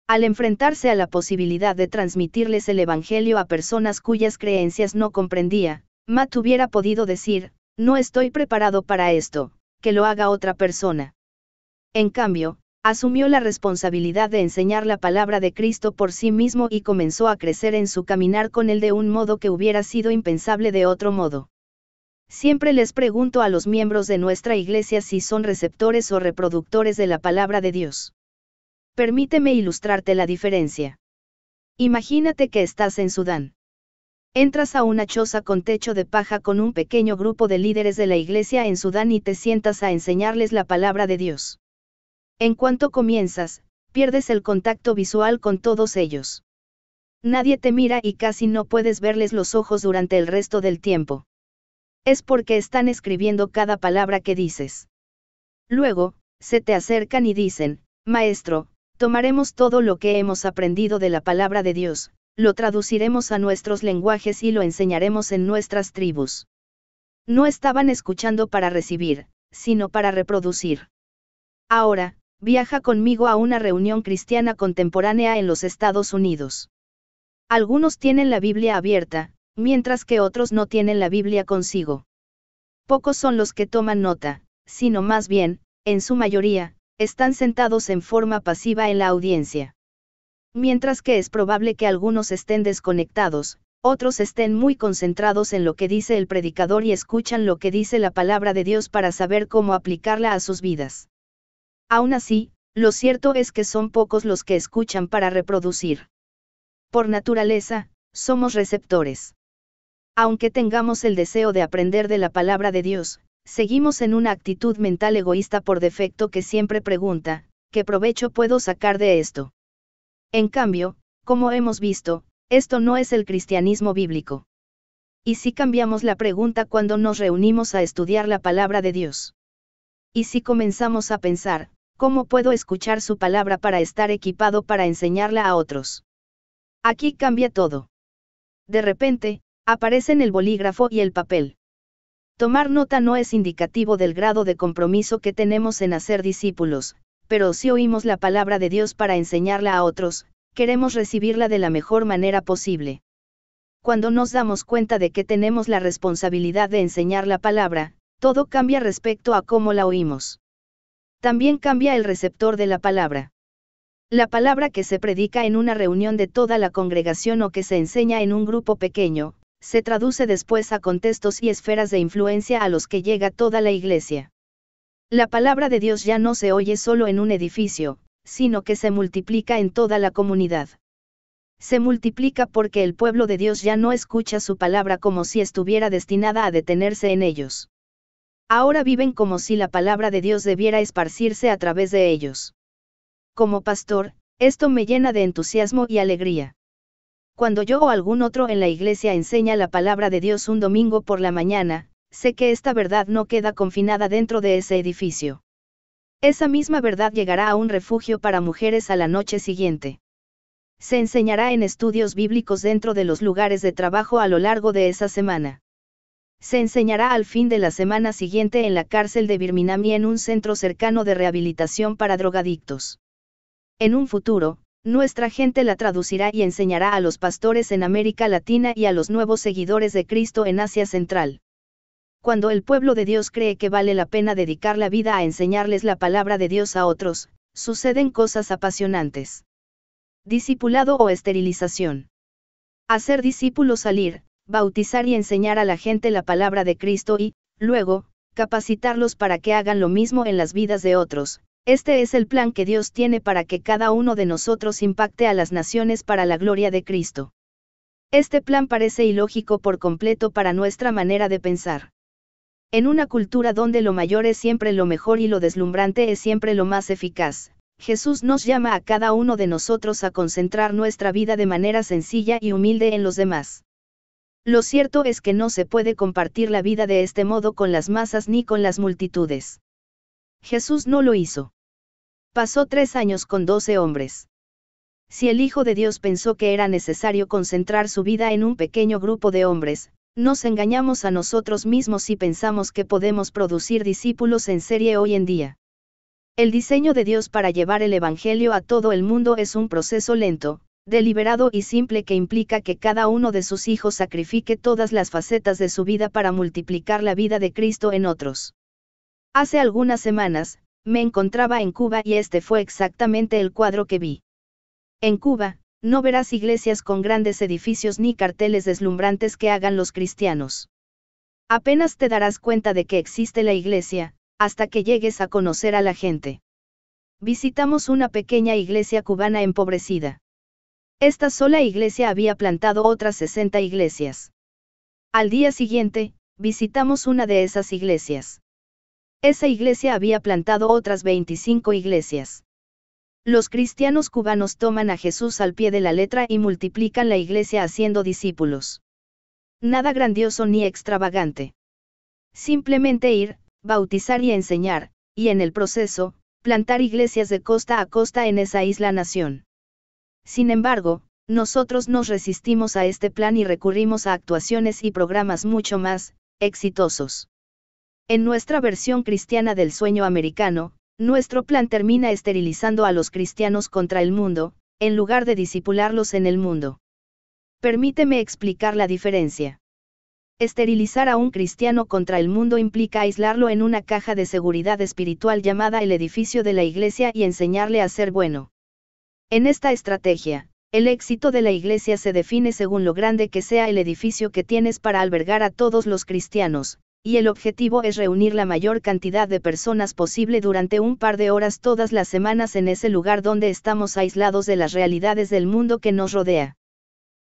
S1: Al enfrentarse a la posibilidad de transmitirles el Evangelio a personas cuyas creencias no comprendía, Matt hubiera podido decir: no estoy preparado para esto, que lo haga otra persona. En cambio, asumió la responsabilidad de enseñar la palabra de Cristo por sí mismo y comenzó a crecer en su caminar con él de un modo que hubiera sido impensable de otro modo. Siempre les pregunto a los miembros de nuestra iglesia si son receptores o reproductores de la palabra de Dios. Permíteme ilustrarte la diferencia. Imagínate que estás en Sudán. Entras a una choza con techo de paja con un pequeño grupo de líderes de la iglesia en Sudán y te sientas a enseñarles la palabra de Dios. En cuanto comienzas, pierdes el contacto visual con todos ellos. Nadie te mira y casi no puedes verles los ojos durante el resto del tiempo. Es porque están escribiendo cada palabra que dices. Luego, se te acercan y dicen: Maestro, tomaremos todo lo que hemos aprendido de la palabra de Dios, lo traduciremos a nuestros lenguajes y lo enseñaremos en nuestras tribus. No estaban escuchando para recibir, sino para reproducir. Ahora, viaja conmigo a una reunión cristiana contemporánea en los Estados Unidos. Algunos tienen la Biblia abierta, mientras que otros no tienen la Biblia consigo. Pocos son los que toman nota, sino más bien, en su mayoría, están sentados en forma pasiva en la audiencia. Mientras que es probable que algunos estén desconectados, otros estén muy concentrados en lo que dice el predicador y escuchan lo que dice la palabra de Dios para saber cómo aplicarla a sus vidas. Aún así, lo cierto es que son pocos los que escuchan para reproducir. Por naturaleza, somos receptores. Aunque tengamos el deseo de aprender de la palabra de Dios, seguimos en una actitud mental egoísta por defecto que siempre pregunta: ¿qué provecho puedo sacar de esto? En cambio, como hemos visto, esto no es el cristianismo bíblico. ¿Y si cambiamos la pregunta cuando nos reunimos a estudiar la palabra de Dios? ¿Y si comenzamos a pensar: ¿cómo puedo escuchar su palabra para estar equipado para enseñarla a otros? Aquí cambia todo. De repente, aparecen el bolígrafo y el papel. Tomar nota no es indicativo del grado de compromiso que tenemos en hacer discípulos, pero si oímos la palabra de Dios para enseñarla a otros, queremos recibirla de la mejor manera posible. Cuando nos damos cuenta de que tenemos la responsabilidad de enseñar la palabra, Todo cambia respecto a cómo la oímos. También cambia el receptor de la palabra. La palabra que se predica en una reunión de toda la congregación o que se enseña en un grupo pequeño, se traduce después a contextos y esferas de influencia a los que llega toda la iglesia. La palabra de Dios ya no se oye solo en un edificio, sino que se multiplica en toda la comunidad. Se multiplica porque el pueblo de Dios ya no escucha su palabra como si estuviera destinada a detenerse en ellos. Ahora viven como si la palabra de Dios debiera esparcirse a través de ellos. Como pastor, esto me llena de entusiasmo y alegría. Cuando yo o algún otro en la iglesia enseña la palabra de Dios un domingo por la mañana, sé que esta verdad no queda confinada dentro de ese edificio. Esa misma verdad llegará a un refugio para mujeres a la noche siguiente. Se enseñará en estudios bíblicos dentro de los lugares de trabajo a lo largo de esa semana. Se enseñará al fin de la semana siguiente en la cárcel de Birmingham y en un centro cercano de rehabilitación para drogadictos. En un futuro, nuestra gente la traducirá y enseñará a los pastores en América Latina y a los nuevos seguidores de Cristo en Asia Central. Cuando el pueblo de Dios cree que vale la pena dedicar la vida a enseñarles la palabra de Dios a otros, suceden cosas apasionantes. Discipulado o esterilización. Hacer discípulos, salir, bautizar y enseñar a la gente la palabra de Cristo y, luego, capacitarlos para que hagan lo mismo en las vidas de otros. Este es el plan que Dios tiene para que cada uno de nosotros impacte a las naciones para la gloria de Cristo. Este plan parece ilógico por completo para nuestra manera de pensar. En una cultura donde lo mayor es siempre lo mejor y lo deslumbrante es siempre lo más eficaz, Jesús nos llama a cada uno de nosotros a concentrar nuestra vida de manera sencilla y humilde en los demás. Lo cierto es que no se puede compartir la vida de este modo con las masas ni con las multitudes. Jesús no lo hizo. Pasó 3 años con 12 hombres. Si el Hijo de Dios pensó que era necesario concentrar su vida en un pequeño grupo de hombres, nos engañamos a nosotros mismos si pensamos que podemos producir discípulos en serie hoy en día. El diseño de Dios para llevar el Evangelio a todo el mundo es un proceso lento, deliberado y simple que implica que cada uno de sus hijos sacrifique todas las facetas de su vida para multiplicar la vida de Cristo en otros. Hace algunas semanas, me encontraba en Cuba y este fue exactamente el cuadro que vi. En Cuba, no verás iglesias con grandes edificios ni carteles deslumbrantes que hagan los cristianos. Apenas te darás cuenta de que existe la iglesia, hasta que llegues a conocer a la gente. Visitamos una pequeña iglesia cubana empobrecida. Esta sola iglesia había plantado otras 60 iglesias. Al día siguiente, visitamos una de esas iglesias. Esa iglesia había plantado otras 25 iglesias. Los cristianos cubanos toman a Jesús al pie de la letra y multiplican la iglesia haciendo discípulos. Nada grandioso ni extravagante. Simplemente ir, bautizar y enseñar, y en el proceso, plantar iglesias de costa a costa en esa isla-nación. Sin embargo, nosotros nos resistimos a este plan y recurrimos a actuaciones y programas mucho más exitosos. En nuestra versión cristiana del sueño americano, nuestro plan termina esterilizando a los cristianos contra el mundo, en lugar de discipularlos en el mundo. Permíteme explicar la diferencia. Esterilizar a un cristiano contra el mundo implica aislarlo en una caja de seguridad espiritual llamada el edificio de la iglesia y enseñarle a ser bueno. En esta estrategia, el éxito de la iglesia se define según lo grande que sea el edificio que tienes para albergar a todos los cristianos, y el objetivo es reunir la mayor cantidad de personas posible durante un par de horas todas las semanas en ese lugar donde estamos aislados de las realidades del mundo que nos rodea.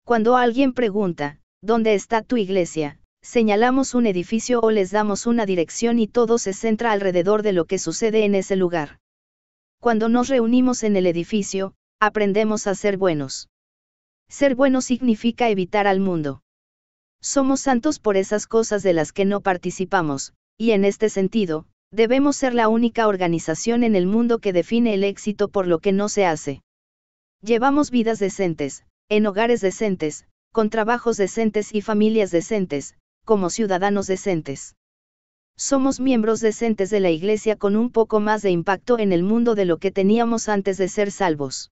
S1: Cuando alguien pregunta, ¿dónde está tu iglesia?, señalamos un edificio o les damos una dirección y todo se centra alrededor de lo que sucede en ese lugar. Cuando nos reunimos en el edificio, aprendemos a ser buenos. Ser bueno significa evitar al mundo. Somos santos por esas cosas de las que no participamos, y en este sentido, debemos ser la única organización en el mundo que define el éxito por lo que no se hace. Llevamos vidas decentes, en hogares decentes, con trabajos decentes y familias decentes, como ciudadanos decentes. Somos miembros decentes de la iglesia con un poco más de impacto en el mundo de lo que teníamos antes de ser salvos.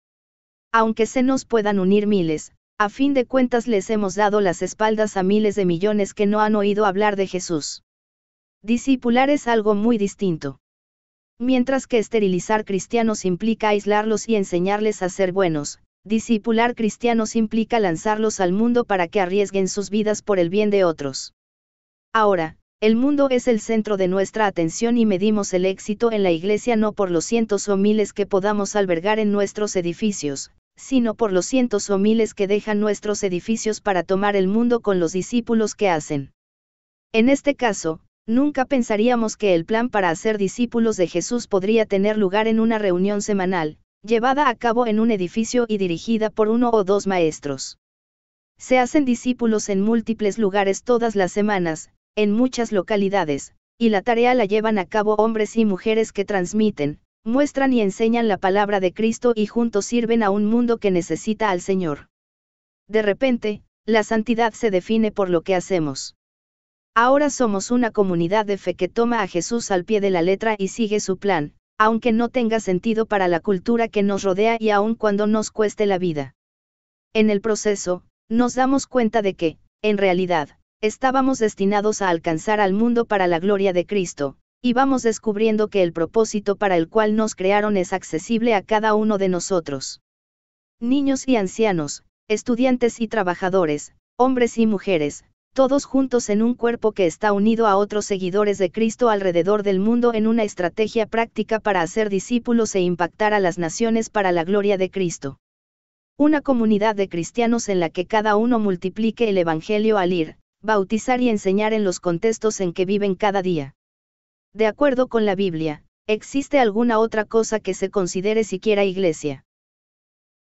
S1: Aunque se nos puedan unir miles, a fin de cuentas les hemos dado las espaldas a miles de millones que no han oído hablar de Jesús. Discipular es algo muy distinto. Mientras que esterilizar cristianos implica aislarlos y enseñarles a ser buenos, discipular cristianos implica lanzarlos al mundo para que arriesguen sus vidas por el bien de otros. Ahora, el mundo es el centro de nuestra atención y medimos el éxito en la Iglesia no por los cientos o miles que podamos albergar en nuestros edificios, sino por los cientos o miles que dejan nuestros edificios para tomar el mundo con los discípulos que hacen. En este caso, nunca pensaríamos que el plan para hacer discípulos de Jesús podría tener lugar en una reunión semanal, llevada a cabo en un edificio y dirigida por uno o dos maestros. Se hacen discípulos en múltiples lugares todas las semanas, en muchas localidades, y la tarea la llevan a cabo hombres y mujeres que transmiten, muestran y enseñan la palabra de Cristo y juntos sirven a un mundo que necesita al Señor. De repente, la santidad se define por lo que hacemos. Ahora somos una comunidad de fe que toma a Jesús al pie de la letra y sigue su plan, aunque no tenga sentido para la cultura que nos rodea y aun cuando nos cueste la vida. En el proceso, nos damos cuenta de que, en realidad, estábamos destinados a alcanzar al mundo para la gloria de Cristo, y vamos descubriendo que el propósito para el cual nos crearon es accesible a cada uno de nosotros. Niños y ancianos, estudiantes y trabajadores, hombres y mujeres, todos juntos en un cuerpo que está unido a otros seguidores de Cristo alrededor del mundo en una estrategia práctica para hacer discípulos e impactar a las naciones para la gloria de Cristo. Una comunidad de cristianos en la que cada uno multiplique el Evangelio al ir, bautizar y enseñar en los contextos en que viven cada día. De acuerdo con la Biblia, ¿existe alguna otra cosa que se considere siquiera iglesia?